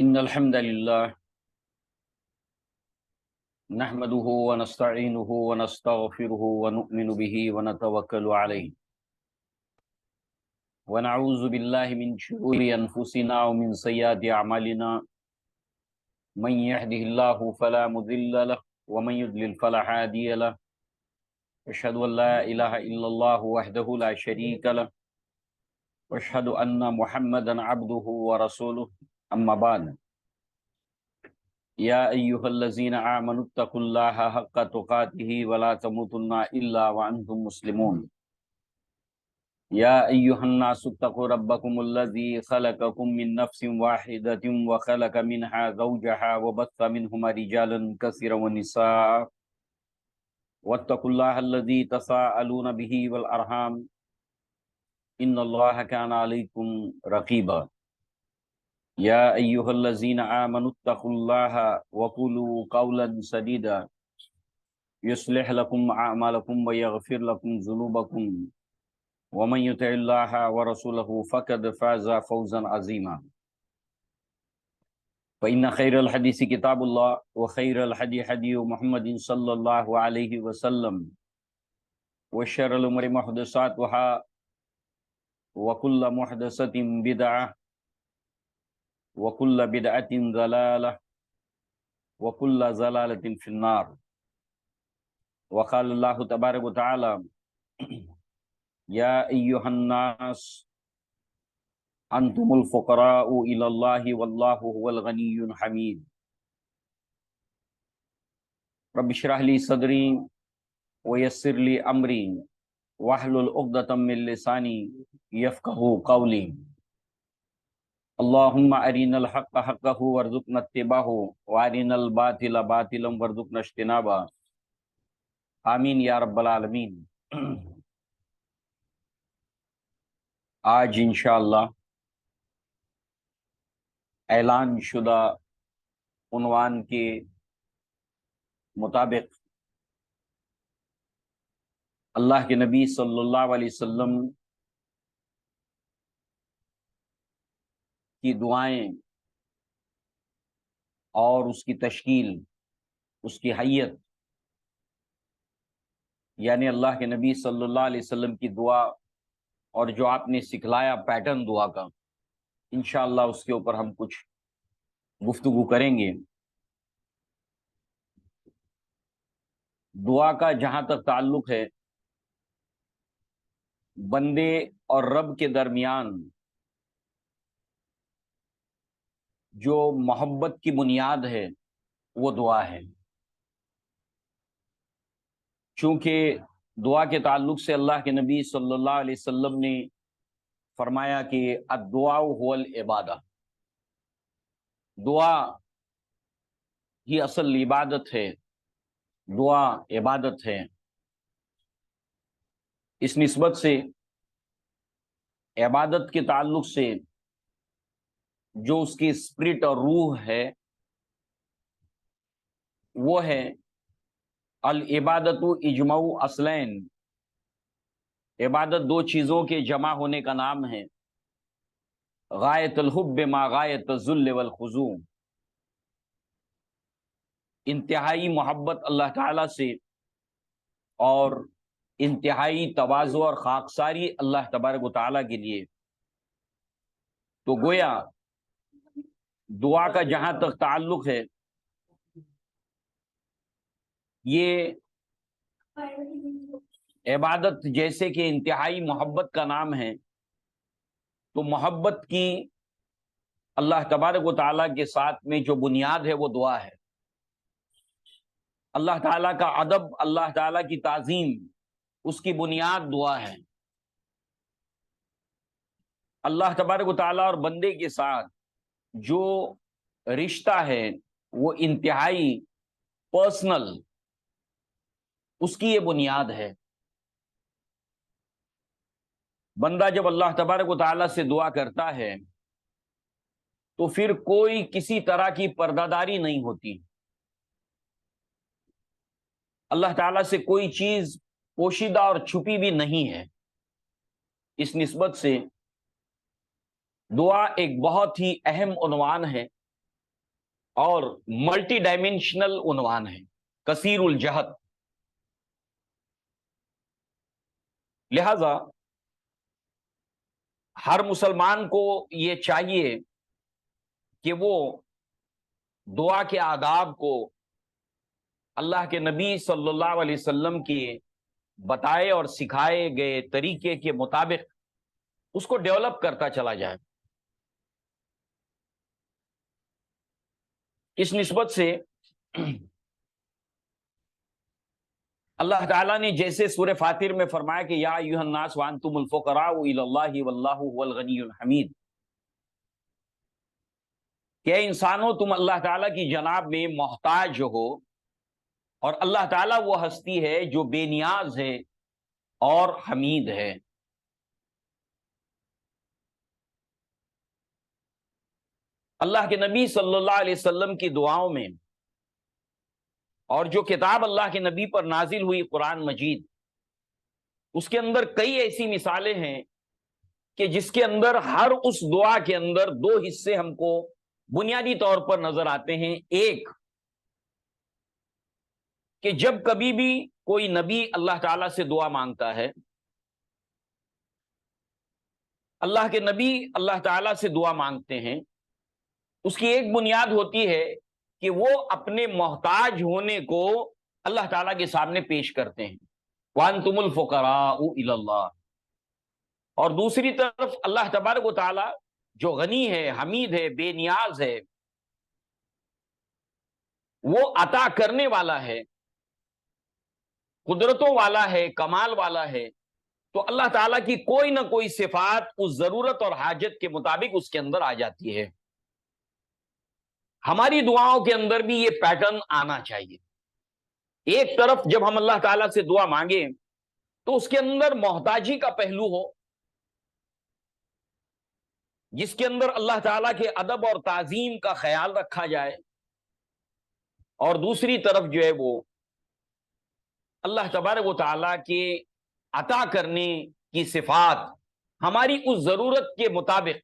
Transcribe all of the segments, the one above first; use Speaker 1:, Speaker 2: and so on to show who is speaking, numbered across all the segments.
Speaker 1: إن الحمد لله نحمده ونستعينه ونستغفره ونؤمن به ونتوكل عليه ونعوذ بالله من شرور أنفسنا ومن سيئات أعمالنا من يهده الله فلا مضل له ومن يضلل فلا هادي له أشهد أن لا إله إلا الله وحده لا شريك له وأشهد أن محمدا عبده ورسوله أما بعد يا أيها الذين آمنوا اتقوا الله حق تقاته ولا تموتن إلا وأنتم مسلمون يا أيها الناس اتقوا ربكم الذي خلقكم من نفس واحدة وخلق منها زوجها وبث منهما رجالا كثيرا ونساء واتقوا الله الذي تساءلون به والأرحام إن الله كان عليكم رقيبا يا أيها الذين آمنوا اتقوا الله وقولوا قولا سديدا يصلح لكم أعمالكم ويغفر لكم ذنوبكم ومن يطع الله ورسوله فقد فاز فوزا عظيما فإن خير الحديث كتاب الله وخير الهدي هدي محمد صلى الله عليه وسلم وشر الأمور محدثاتها وكل محدثة بدعة وكل بدعة ضلالة وكل ضلالة في النار وقال الله تبارك وتعالى يا أيها الناس أنتم الفقراء إلى الله والله هو الغني الحميد رب اشرح لي صدري ويسر لي أمري واحلل عقدة من لساني يفقهوا قولي اللهم أرنا الحق حقه وارزقنا اتباعه وأرنا الباطل باطلا وارزقنا اجتنابه آمین یا رب العالمین۔ آج انشاءاللہ اعلان شدہ عنوان کے مطابق اللہ کے نبی صلی اللہ علیہ وسلم کی دعائیں اور اس کی تشکیل، اس کی حیت، یعنی اللہ کے نبی صلی اللہ علیہ وسلم کی دعا اور جو آپ نے سکھلایا پیٹرن دعا کا، انشاءاللہ اس کے اوپر ہم کچھ گفتگو کریں گے۔ دعا کا جہاں تک تعلق ہے، بندے اور رب کے درمیان جو محبت کی بنیاد ہے وہ دعا ہے۔ چونکہ دعا کے تعلق سے اللہ کے نبی صلی اللہ علیہ وسلم نے فرمایا کہ الدعاء هو العبادہ، دعا ہی اصل عبادت ہے، دعا عبادت ہے۔ اس نسبت سے عبادت کے تعلق سے جو اس کی اسپرٹ اور روح ہے وہ ہے العبادت اجماع اصلین، عبادت دو چیزوں کے جمع ہونے کا نام ہے، غایت الحب ما غایت الذل والخضوع، انتہائی محبت اللہ تعالی سے اور انتہائی تواضع اور خاکساری اللہ تبارک و تعالیٰ کے لیے۔ تو گویا دعا کا جہاں تک تعلق ہے، یہ عبادت جیسے کہ انتہائی محبت کا نام ہے، تو محبت کی اللہ تبارک و تعالیٰ کے ساتھ میں جو بنیاد ہے وہ دعا ہے۔ اللہ تعالیٰ کا ادب، اللہ تعالیٰ کی تعظیم، اس کی بنیاد دعا ہے۔ اللہ تبارک و تعالیٰ اور بندے کے ساتھ جو رشتہ ہے وہ انتہائی پرسنل، اس کی یہ بنیاد ہے۔ بندہ جب اللہ تبارک و تعالیٰ سے دعا کرتا ہے تو پھر کوئی کسی طرح کی پردہ داری نہیں ہوتی، اللہ تعالیٰ سے کوئی چیز پوشیدہ اور چھپی بھی نہیں ہے۔ اس نسبت سے دعا ایک بہت ہی اہم عنوان ہے اور ملٹی ڈائمینشنل عنوان ہے، کثیر الجہت۔ لہذا ہر مسلمان کو یہ چاہیے کہ وہ دعا کے آداب کو اللہ کے نبی صلی اللہ علیہ وسلم کے بتائے اور سکھائے گئے طریقے کے مطابق اس کو ڈیولپ کرتا چلا جائے۔ اس نسبت سے اللہ تعالیٰ نے جیسے سورہ فاطر میں فرمایا کہ یا ایھا الناس وانتم الفقراء الی اللہ واللہ هو الغنی الحمید، کہ اے انسانوں تم اللہ تعالیٰ کی جناب میں محتاج ہو، اور اللہ تعالیٰ وہ ہستی ہے جو بے نیاز ہے اور حمید ہے۔ اللہ کے نبی صلی اللہ علیہ وسلم کی دعاؤں میں اور جو کتاب اللہ کے نبی پر نازل ہوئی قرآن مجید، اس کے اندر کئی ایسی مثالیں ہیں کہ جس کے اندر ہر اس دعا کے اندر دو حصے ہم کو بنیادی طور پر نظر آتے ہیں۔ ایک کہ جب کبھی بھی کوئی نبی اللہ تعالیٰ سے دعا مانگتا ہے، اللہ کے نبی اللہ تعالیٰ سے دعا مانگتے ہیں، اس کی ایک بنیاد ہوتی ہے کہ وہ اپنے محتاج ہونے کو اللہ تعالیٰ کے سامنے پیش کرتے ہیں، وَأَنْتُمُ الْفُقَرَاءُ إِلَى اللَّهِ۔ اور دوسری طرف اللہ تبارک و تعالیٰ جو غنی ہے، حمید ہے، بے نیاز ہے، وہ عطا کرنے والا ہے، قدرتوں والا ہے، کمال والا ہے، تو اللہ تعالیٰ کی کوئی نہ کوئی صفات اس ضرورت اور حاجت کے مطابق اس کے اندر آ جاتی ہے۔ ہماری دعاؤں کے اندر بھی یہ پیٹرن آنا چاہیے۔ ایک طرف جب ہم اللہ تعالیٰ سے دعا مانگیں تو اس کے اندر محتاجی کا پہلو ہو، جس کے اندر اللہ تعالیٰ کے ادب اور تعظیم کا خیال رکھا جائے، اور دوسری طرف جو ہے وہ اللہ تبارک و تعالیٰ کے عطا کرنے کی صفات ہماری اس ضرورت کے مطابق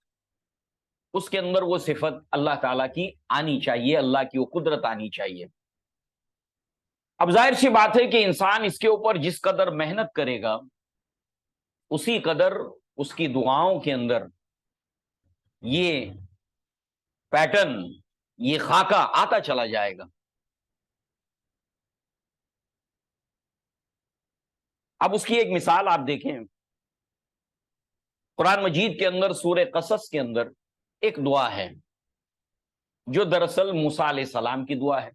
Speaker 1: اس کے اندر وہ صفت اللہ تعالیٰ کی آنی چاہیے، اللہ کی وہ قدرت آنی چاہیے۔ اب ظاہر سی بات ہے کہ انسان اس کے اوپر جس قدر محنت کرے گا، اسی قدر اس کی دعاؤں کے اندر یہ پیٹرن، یہ خاکہ آتا چلا جائے گا۔ اب اس کی ایک مثال آپ دیکھیں، قرآن مجید کے اندر سورہ قصص کے اندر ایک دعا ہے جو دراصل موسیٰ علیہ السلام کی دعا ہے۔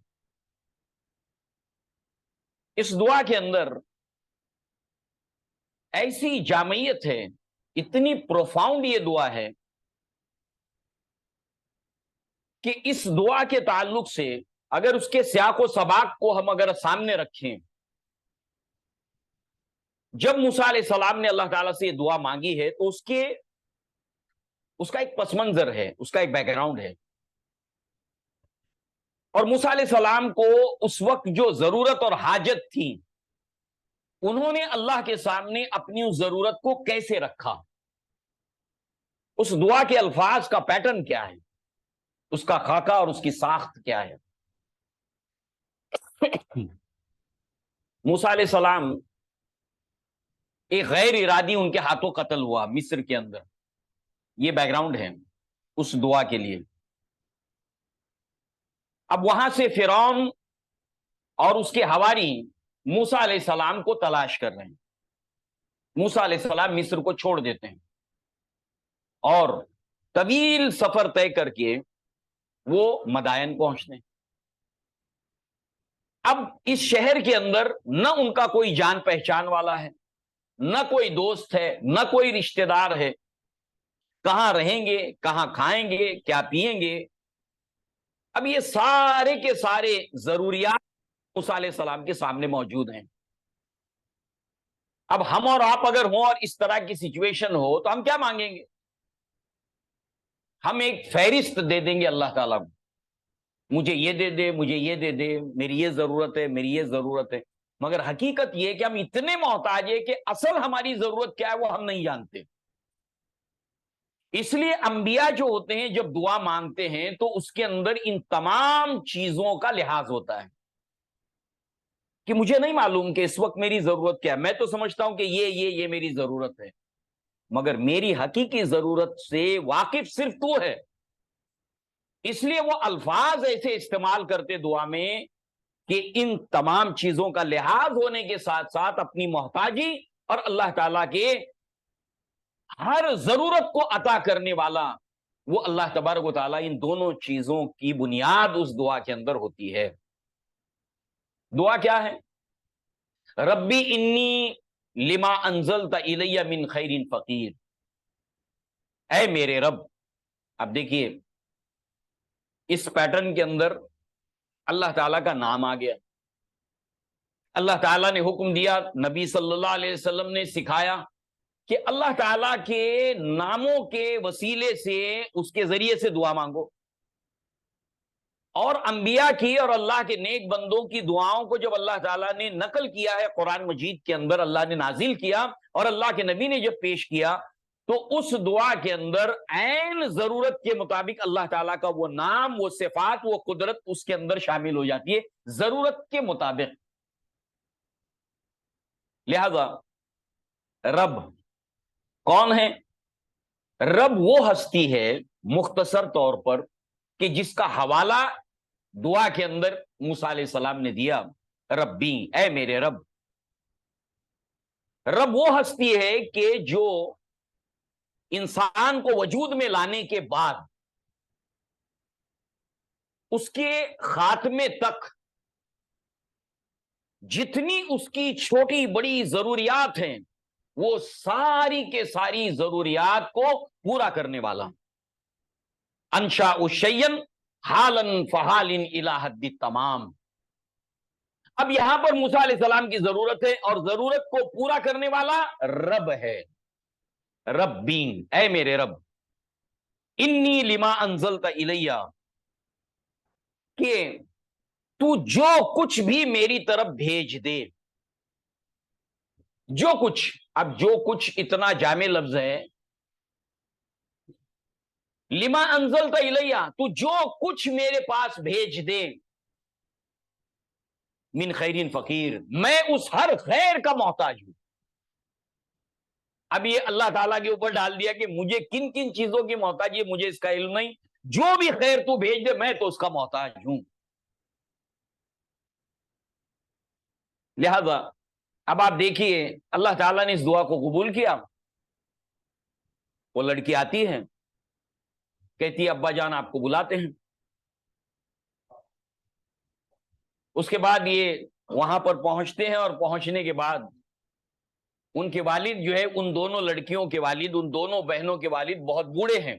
Speaker 1: اس دعا کے اندر ایسی جامعیت ہے، اتنی پروفاؤنڈ یہ دعا ہے کہ اس دعا کے تعلق سے اگر اس کے سیاق و سباق کو ہم اگر سامنے رکھیں، جب موسیٰ علیہ السلام نے اللہ تعالیٰ سے یہ دعا مانگی ہے تو اس کا ایک پس منظر ہے، اس کا ایک بیک گراؤنڈ ہے، اور موسیٰ علیہ السلام کو اس وقت جو ضرورت اور حاجت تھی، انہوں نے اللہ کے سامنے اپنی اس ضرورت کو کیسے رکھا، اس دعا کے الفاظ کا پیٹرن کیا ہے، اس کا خاکہ اور اس کی ساخت کیا ہے۔ موسیٰ علیہ السلام ایک غیر ارادی ان کے ہاتھوں قتل ہوا مصر کے اندر، یہ بیک گراؤنڈ ہے اس دعا کے لیے۔ اب وہاں سے فرعون اور اس کے حواری موسیٰ علیہ السلام کو تلاش کر رہے ہیں۔ موسیٰ علیہ السلام مصر کو چھوڑ دیتے ہیں اور طویل سفر طے کر کے وہ مدائن پہنچتے ہیں۔ اب اس شہر کے اندر نہ ان کا کوئی جان پہچان والا ہے، نہ کوئی دوست ہے، نہ کوئی رشتہ دار ہے، کہاں رہیں گے، کہاں کھائیں گے، کیا پیئیں گے۔ اب یہ سارے کے سارے ضروریات موسیٰ علیہ السلام کے سامنے موجود ہیں۔ اب ہم اور آپ اگر ہوں اور اس طرح کی سچویشن ہو تو ہم کیا مانگیں گے؟ ہم ایک فہرست دے دیں گے اللہ تعالیٰ کو، مجھے یہ دے دے، مجھے یہ دے دے، میری یہ ضرورت ہے، میری یہ ضرورت ہے۔ مگر حقیقت یہ کہ ہم اتنے محتاج ہیں کہ اصل ہماری ضرورت کیا ہے وہ ہم نہیں جانتے۔ اس لیے انبیاء جو ہوتے ہیں جب دعا مانگتے ہیں تو اس کے اندر ان تمام چیزوں کا لحاظ ہوتا ہے کہ مجھے نہیں معلوم کہ اس وقت میری ضرورت کیا ہے، میں تو سمجھتا ہوں کہ یہ میری ضرورت ہے، مگر میری حقیقی ضرورت سے واقف صرف تو ہے۔ اس لیے وہ الفاظ ایسے استعمال کرتے دعا میں کہ ان تمام چیزوں کا لحاظ ہونے کے ساتھ ساتھ اپنی محتاجی اور اللہ تعالیٰ کے ہر ضرورت کو عطا کرنے والا وہ اللہ تبارک و تعالیٰ، ان دونوں چیزوں کی بنیاد اس دعا کے اندر ہوتی ہے۔ دعا کیا ہے؟ ربی انی لما انزلت الی من خیر فقیر، اے میرے رب۔ اب دیکھیے اس پیٹرن کے اندر اللہ تعالیٰ کا نام آ گیا، اللہ تعالیٰ نے حکم دیا، نبی صلی اللہ علیہ وسلم نے سکھایا کہ اللہ تعالیٰ کے ناموں کے وسیلے سے اس کے ذریعے سے دعا مانگو، اور انبیاء کی اور اللہ کے نیک بندوں کی دعاؤں کو جب اللہ تعالیٰ نے نقل کیا ہے قرآن مجید کے اندر، اللہ نے نازل کیا اور اللہ کے نبی نے جب پیش کیا، تو اس دعا کے اندر عین ضرورت کے مطابق اللہ تعالیٰ کا وہ نام، وہ صفات، وہ قدرت اس کے اندر شامل ہو جاتی ہے ضرورت کے مطابق۔ لہذا رب کون ہے؟ رب وہ ہستی ہے مختصر طور پر کہ جس کا حوالہ دعا کے اندر موسیٰ علیہ السلام نے دیا، ربی، اے میرے رب۔ رب وہ ہستی ہے کہ جو انسان کو وجود میں لانے کے بعد اس کے خاتمے تک جتنی اس کی چھوٹی بڑی ضروریات ہیں وہ ساری کے ساری ضروریات کو پورا کرنے والا، انشاء شیئن حالن فحالن الی حد تمام۔ اب یہاں پر موسیٰ علیہ السلام کی ضرورت ہے اور ضرورت کو پورا کرنے والا رب ہے۔ ربین، اے میرے رب، انی لما انزلت الیہ، کہ تو جو کچھ بھی میری طرف بھیج دے، جو کچھ، اب جو کچھ اتنا جامع لفظ ہے، لما انزلت الیہ، تو جو کچھ میرے پاس بھیج دے، من خیرین فقیر، میں اس ہر خیر کا محتاج ہوں۔ اب یہ اللہ تعالیٰ کے اوپر ڈال دیا کہ مجھے کن کن چیزوں کی محتاج ہے، مجھے اس کا علم نہیں، جو بھی خیر تو بھیج دے میں تو اس کا محتاج ہوں۔ لہذا اب آپ دیکھیے اللہ تعالیٰ نے اس دعا کو قبول کیا۔ وہ لڑکی آتی ہے، کہتی ہے ابا جان آپ کو بلاتے ہیں۔ اس کے بعد یہ وہاں پر پہنچتے ہیں، اور پہنچنے کے بعد ان کے والد جو ہے، ان دونوں لڑکیوں کے والد، ان دونوں بہنوں کے والد بہت بوڑھے ہیں،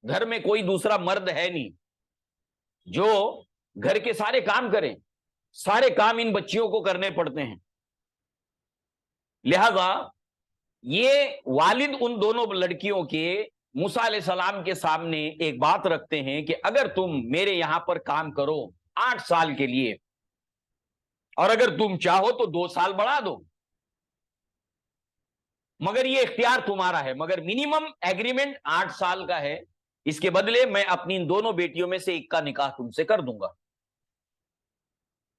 Speaker 1: گھر میں کوئی دوسرا مرد ہے نہیں جو گھر کے سارے کام کریں، سارے کام ان بچیوں کو کرنے پڑتے ہیں۔ لہذا یہ والد ان دونوں لڑکیوں کے موسیٰ علیہ السلام کے سامنے ایک بات رکھتے ہیں کہ اگر تم میرے یہاں پر کام کرو 8 سال کے لیے، اور اگر تم چاہو تو 2 سال بڑھا دو، مگر یہ اختیار تمہارا ہے، مگر منیمم ایگریمنٹ 8 سال کا ہے، اس کے بدلے میں اپنی ان دونوں بیٹیوں میں سے ایک کا نکاح تم سے کر دوں گا۔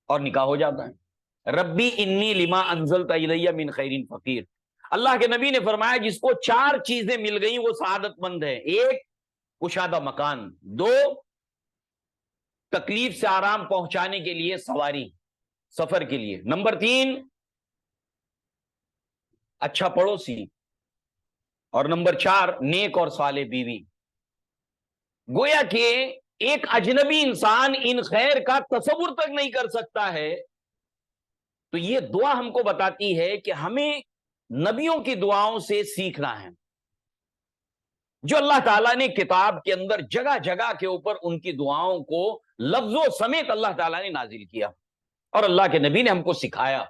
Speaker 1: اور نکاح ہو جاتا ہے۔ ربی انی لما انزلت الی من خیر فقیر۔ اللہ کے نبی نے فرمایا جس کو 4 چیزیں مل گئیں وہ سعادت مند ہے۔ 1 کشادہ مکان، 2 تکلیف سے آرام پہنچانے کے لیے سواری، سفر کے لیے، نمبر 3 اچھا پڑوسی، اور نمبر 4 نیک اور صالح بیوی۔ گویا کہ ایک اجنبی انسان ان خیر کا تصور تک نہیں کر سکتا ہے، تو یہ دعا ہم کو بتاتی ہے کہ ہمیں نبیوں کی دعاؤں سے سیکھنا ہے، جو اللہ تعالیٰ نے کتاب کے اندر جگہ جگہ کے اوپر ان کی دعاؤں کو لفظوں سمیت اللہ تعالیٰ نے نازل کیا، اور اللہ کے نبی نے ہم کو سکھایا۔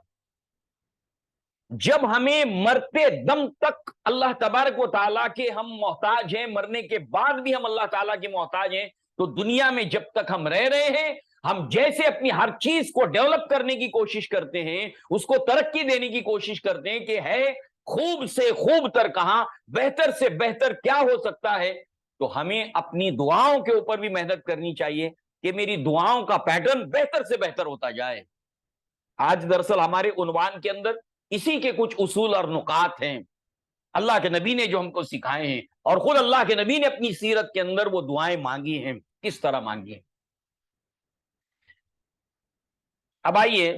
Speaker 1: جب ہمیں مرتے دم تک اللہ تبارک و تعالیٰ کے ہم محتاج ہیں، مرنے کے بعد بھی ہم اللہ تعالیٰ کے محتاج ہیں، تو دنیا میں جب تک ہم رہ رہے ہیں، ہم جیسے اپنی ہر چیز کو ڈیولپ کرنے کی کوشش کرتے ہیں، اس کو ترقی دینے کی کوشش کرتے ہیں کہ ہے خوب سے خوب تر کہاں، بہتر سے بہتر کیا ہو سکتا ہے، تو ہمیں اپنی دعاؤں کے اوپر بھی محنت کرنی چاہیے کہ میری دعاؤں کا پیٹرن بہتر سے بہتر ہوتا جائے. آج دراصل ہمارے عنوان کے اندر اسی کے کچھ اصول اور نکات ہیں اللہ کے نبی نے جو ہم کو سکھائے ہیں، اور خود اللہ کے نبی نے اپنی سیرت کے اندر وہ دعائیں مانگی ہیں، کس طرح مانگی ہیں. اب آئیے،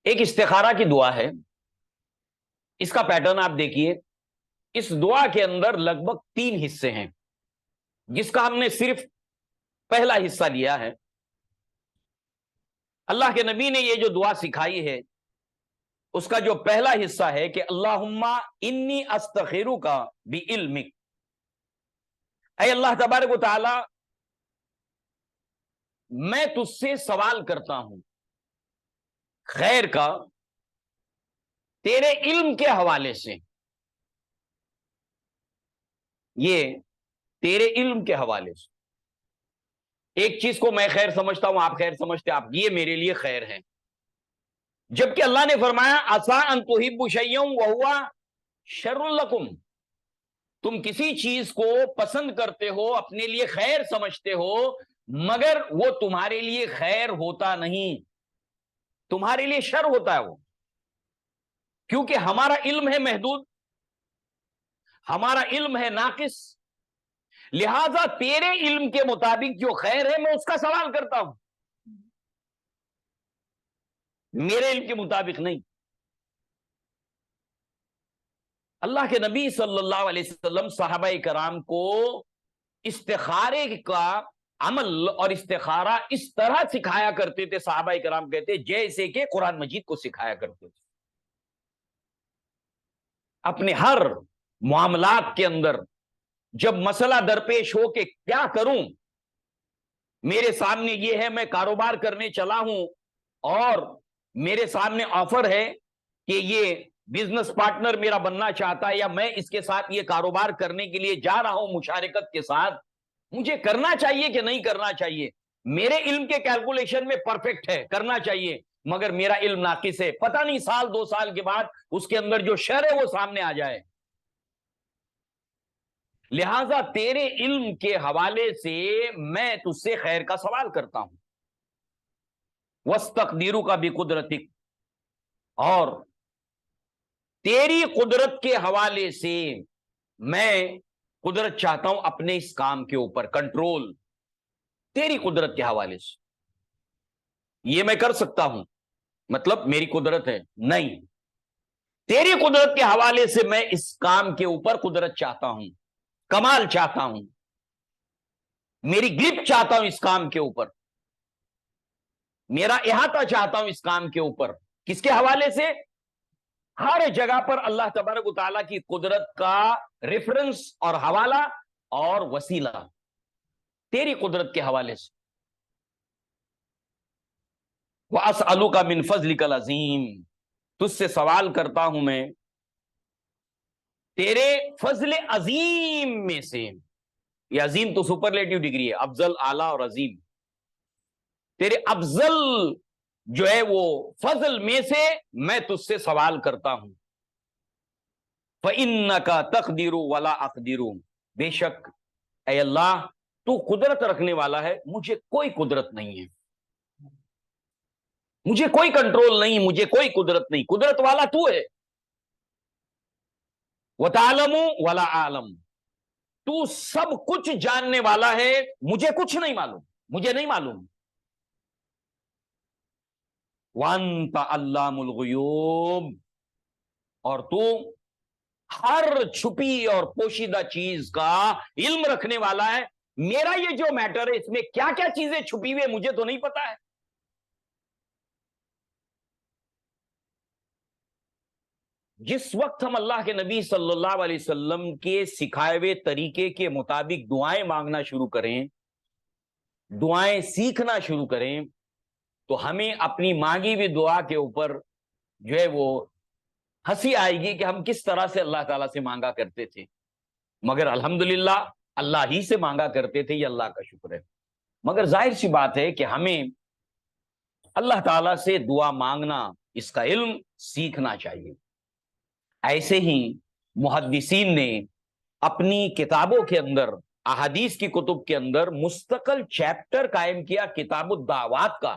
Speaker 1: ایک استخارہ کی دعا ہے، اس کا پیٹرن آپ دیکھیے. اس دعا کے اندر لگ بھگ 3 حصے ہیں، جس کا ہم نے صرف پہلا حصہ لیا ہے. اللہ کے نبی نے یہ جو دعا سکھائی ہے، اس کا جو پہلا حصہ ہے کہ اللہم انی استخیرک بعلمک، اے اللہ تبارک و تعالی میں تجھ سے سوال کرتا ہوں خیر کا تیرے علم کے حوالے سے. یہ تیرے علم کے حوالے سے، ایک چیز کو میں خیر سمجھتا ہوں، آپ خیر سمجھتے، آپ یہ میرے لیے خیر ہے، جبکہ اللہ نے فرمایا عسیٰ ان تحبوا شیئا وہو شر لکم، تم کسی چیز کو پسند کرتے ہو، اپنے لیے خیر سمجھتے ہو، مگر وہ تمہارے لیے خیر ہوتا نہیں، تمہارے لیے شر ہوتا ہے وہ. کیونکہ ہمارا علم ہے محدود، ہمارا علم ہے ناقص، لہذا تیرے علم کے مطابق جو خیر ہے میں اس کا سوال کرتا ہوں، میرے علم کے مطابق نہیں. اللہ کے نبی صلی اللہ علیہ وسلم صحابہ کرام کو استخارے کا عمل اور استخارہ اس طرح سکھایا کرتے تھے، صحابہ کرام کہتے جیسے کہ قرآن مجید کو سکھایا کرتے تھے. اپنے ہر معاملات کے اندر جب مسئلہ درپیش ہو کہ کیا کروں، میرے سامنے یہ ہے، میں کاروبار کرنے چلا ہوں اور میرے سامنے آفر ہے کہ یہ بزنس پارٹنر میرا بننا چاہتا ہے، یا میں اس کے ساتھ یہ کاروبار کرنے کے لیے جا رہا ہوں مشارکت کے ساتھ، مجھے کرنا چاہیے کہ نہیں کرنا چاہیے؟ میرے علم کے کیلکولیشن میں پرفیکٹ ہے، کرنا چاہیے، مگر میرا علم ناقص ہے، پتہ نہیں سال 2 سال کے بعد اس کے اندر جو شر ہے وہ سامنے آ جائے. لہذا تیرے علم کے حوالے سے میں تجھ سے خیر کا سوال کرتا ہوں. وَاسْتَقْدِرُكَ بِقُدْرَتِكَ، اور تیری قدرت کے حوالے سے میں قدرت چاہتا ہوں اپنے اس کام کے اوپر، کنٹرول تیری قدرت کے حوالے سے. یہ میں کر سکتا ہوں مطلب میری قدرت ہے؟ نہیں، تیری قدرت کے حوالے سے میں اس کام کے اوپر قدرت چاہتا ہوں، کمال چاہتا ہوں، میری گرپ چاہتا ہوں اس کام کے اوپر، میرا احاطہ چاہتا ہوں اس کام کے اوپر. کس کے حوالے سے؟ ہر جگہ پر اللہ تبارک و تعالیٰ کی قدرت کا ریفرنس اور حوالہ اور وسیلہ تیری قدرت کے حوالے سے. وَأَسْأَلُكَ مِن فَضْلِكَ الْعَظِيمِ، تجھ سے سوال کرتا ہوں میں تیرے فضل عظیم میں سے. یہ عظیم تو سپرلیٹیو ڈگری ہے، افضل، اعلیٰ اور عظیم. تیرے افضل جو ہے وہ فضل میں سے میں تجھ سے سوال کرتا ہوں. فَإِنَّكَ تَقْدِرُ وَلَا أَقْدِرُ، بے شک اے اللہ تو قدرت رکھنے والا ہے، مجھے کوئی قدرت نہیں ہے، مجھے کوئی کنٹرول نہیں، مجھے کوئی قدرت نہیں، قدرت والا تو ہے. وَتَعْلَمُ وَلَا أَعْلَمُ، تو سب کچھ جاننے والا ہے، مجھے کچھ نہیں معلوم، مجھے نہیں معلوم. وَأَنْتَ عَلَّامُ الْغُیُوبِ، اور تو ہر چھپی اور پوشیدہ چیز کا علم رکھنے والا ہے. میرا یہ جو میٹر ہے اس میں کیا کیا چیزیں چھپی ہوئی مجھے تو نہیں پتا ہے. جس وقت ہم اللہ کے نبی صلی اللہ علیہ وسلم کے سکھائے ہوئے طریقے کے مطابق دعائیں مانگنا شروع کریں، دعائیں سیکھنا شروع کریں، تو ہمیں اپنی مانگی ہوئی دعا کے اوپر جو ہے وہ ہنسی آئے گی کہ ہم کس طرح سے اللہ تعالیٰ سے مانگا کرتے تھے، مگر الحمدللہ اللہ ہی سے مانگا کرتے تھے، یہ اللہ کا شکر ہے. مگر ظاہر سی بات ہے کہ ہمیں اللہ تعالیٰ سے دعا مانگنا، اس کا علم سیکھنا چاہیے. ایسے ہی محدثین نے اپنی کتابوں کے اندر، احادیث کی کتب کے اندر مستقل چیپٹر قائم کیا کتاب الدعوات کا.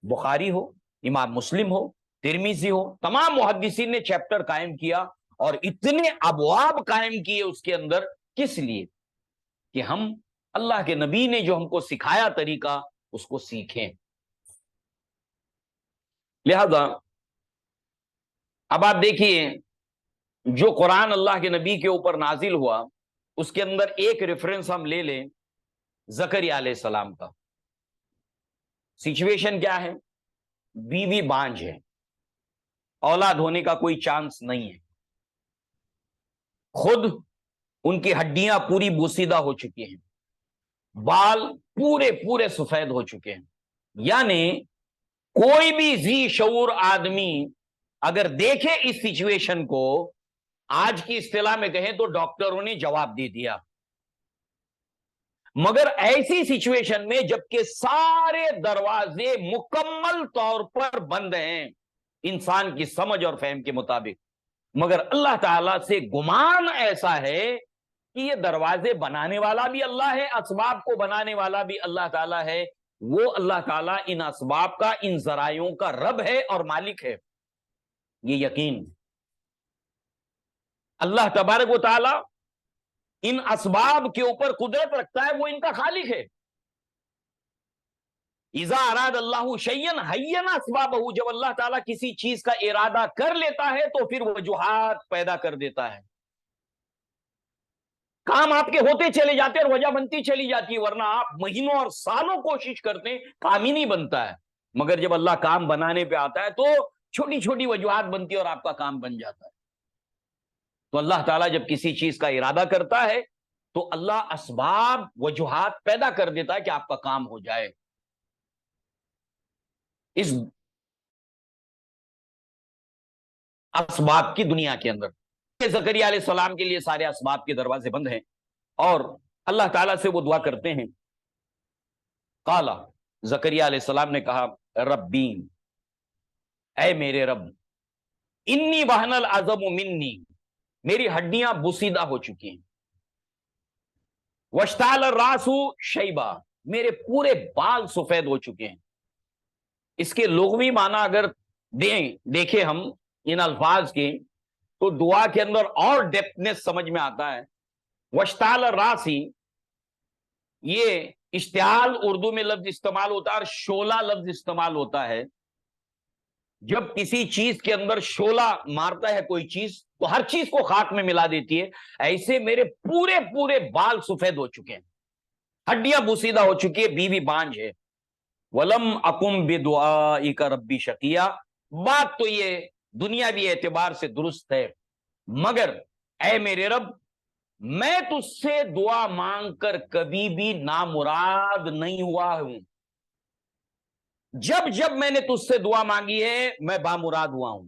Speaker 1: بخاری ہو، امام مسلم ہو، ترمذی ہو، تمام محدثین نے چیپٹر قائم کیا اور اتنے ابواب قائم کیے اس کے اندر. کس لیے؟ کہ ہم اللہ کے نبی نے جو ہم کو سکھایا طریقہ اس کو سیکھیں. لہذا اب آپ دیکھیے، جو قرآن اللہ کے نبی کے اوپر نازل ہوا اس کے اندر ایک ریفرنس ہم لے لیں زکریا علیہ السلام کا. سچویشن کیا ہے؟ بیوی بانجھ ہے، اولاد ہونے کا کوئی چانس نہیں ہے، خود ان کی ہڈیاں پوری بوسیدہ ہو چکی ہیں، بال پورے پورے سفید ہو چکے ہیں. یعنی کوئی بھی ذی شعور آدمی اگر دیکھے اس سچویشن کو، آج کی اصطلاح میں کہیں تو ڈاکٹروں نے جواب دے دیا. مگر ایسی سچویشن میں جبکہ سارے دروازے مکمل طور پر بند ہیں انسان کی سمجھ اور فہم کے مطابق، مگر اللہ تعالیٰ سے گمان ایسا ہے کہ یہ دروازے بنانے والا بھی اللہ ہے، اسباب کو بنانے والا بھی اللہ تعالیٰ ہے. وہ اللہ تعالیٰ ان اسباب کا، ان ذرائعوں کا رب ہے اور مالک ہے، یہ یقین. اللہ تبارک و تعالیٰ ان اسباب کے اوپر قدرت رکھتا ہے، وہ ان کا خالق ہے. اذا اراد اللہ شیئا حین اسبابہ، جب اللہ تعالیٰ کسی چیز کا ارادہ کر لیتا ہے تو پھر وجوہات پیدا کر دیتا ہے. کام آپ کے ہوتے چلے جاتے اور وجہ بنتی چلی جاتی ہے، ورنہ آپ مہینوں اور سالوں کوشش کرتے ہیں، کام ہی نہیں بنتا ہے. مگر جب اللہ کام بنانے پہ آتا ہے تو چھوٹی چھوٹی وجوہات بنتی ہے اور آپ کا کام بن جاتا ہے. تو اللہ تعالیٰ جب کسی چیز کا ارادہ کرتا ہے تو اللہ اسباب، وجوہات پیدا کر دیتا ہے کہ آپ کا کام ہو جائے. اس اسباب کی دنیا کے اندر زکریا علیہ السلام کے لیے سارے اسباب کے دروازے بند ہیں اور اللہ تعالیٰ سے وہ دعا کرتے ہیں. قالا، زکریا علیہ السلام نے کہا، ربی، اے میرے رب، انی وہن العظم منی، میری ہڈیاں بوسیدہ ہو چکی ہیں، واشتعل الراس شیبا، میرے پورے بال سفید ہو چکے ہیں. اس کے لغوی معنی اگر دیکھیں ہم ان الفاظ کے تو دعا کے اندر اور ڈیپتھنس سمجھ میں آتا ہے. واشتعل الراس، یہ اشتعال اردو میں لفظ استعمال ہوتا ہے اور شعلہ لفظ استعمال ہوتا ہے. جب کسی چیز کے اندر شعلہ مارتا ہے کوئی چیز تو ہر چیز کو خاک میں ملا دیتی ہے. ایسے میرے پورے پورے بال سفید ہو چکے ہیں، ہڈیاں بوسیدہ ہو چکی ہے، بیوی بانجھ ہے. ولم اکم بدعائک ربی شقیا، بات تو یہ دنیاوی اعتبار سے درست ہے، مگر اے میرے رب، میں تجھ سے دعا مانگ کر کبھی بھی نامراد نہیں ہوا ہوں. جب جب میں نے تجھ سے دعا مانگی ہے میں بامراد ہوا ہوں،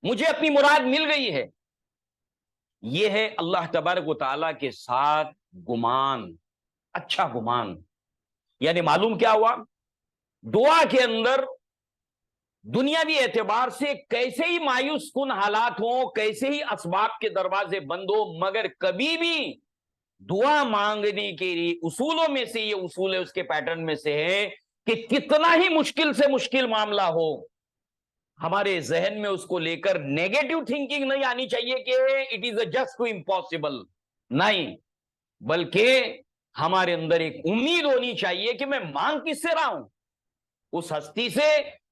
Speaker 1: مجھے اپنی مراد مل گئی ہے. یہ ہے اللہ تبارک و تعالیٰ کے ساتھ گمان، اچھا گمان. یعنی معلوم کیا ہوا؟ دعا کے اندر دنیاوی اعتبار سے کیسے ہی مایوس کن حالات ہوں، کیسے ہی اسباب کے دروازے بند ہو، مگر کبھی بھی دعا مانگنے کے لیے اصولوں میں سے، یہ اصول ہے اس کے پیٹرن میں سے ہے کہ کتنا ہی مشکل سے مشکل معاملہ ہو، ہمارے ذہن میں اس کو لے کر نیگیٹو تھنکنگ نہیں آنی چاہیے کہ it is just too impossible, نہیں، بلکہ ہمارے اندر ایک امید ہونی چاہیے کہ میں مانگ کس سے رہا ہوں؟ اس ہستی سے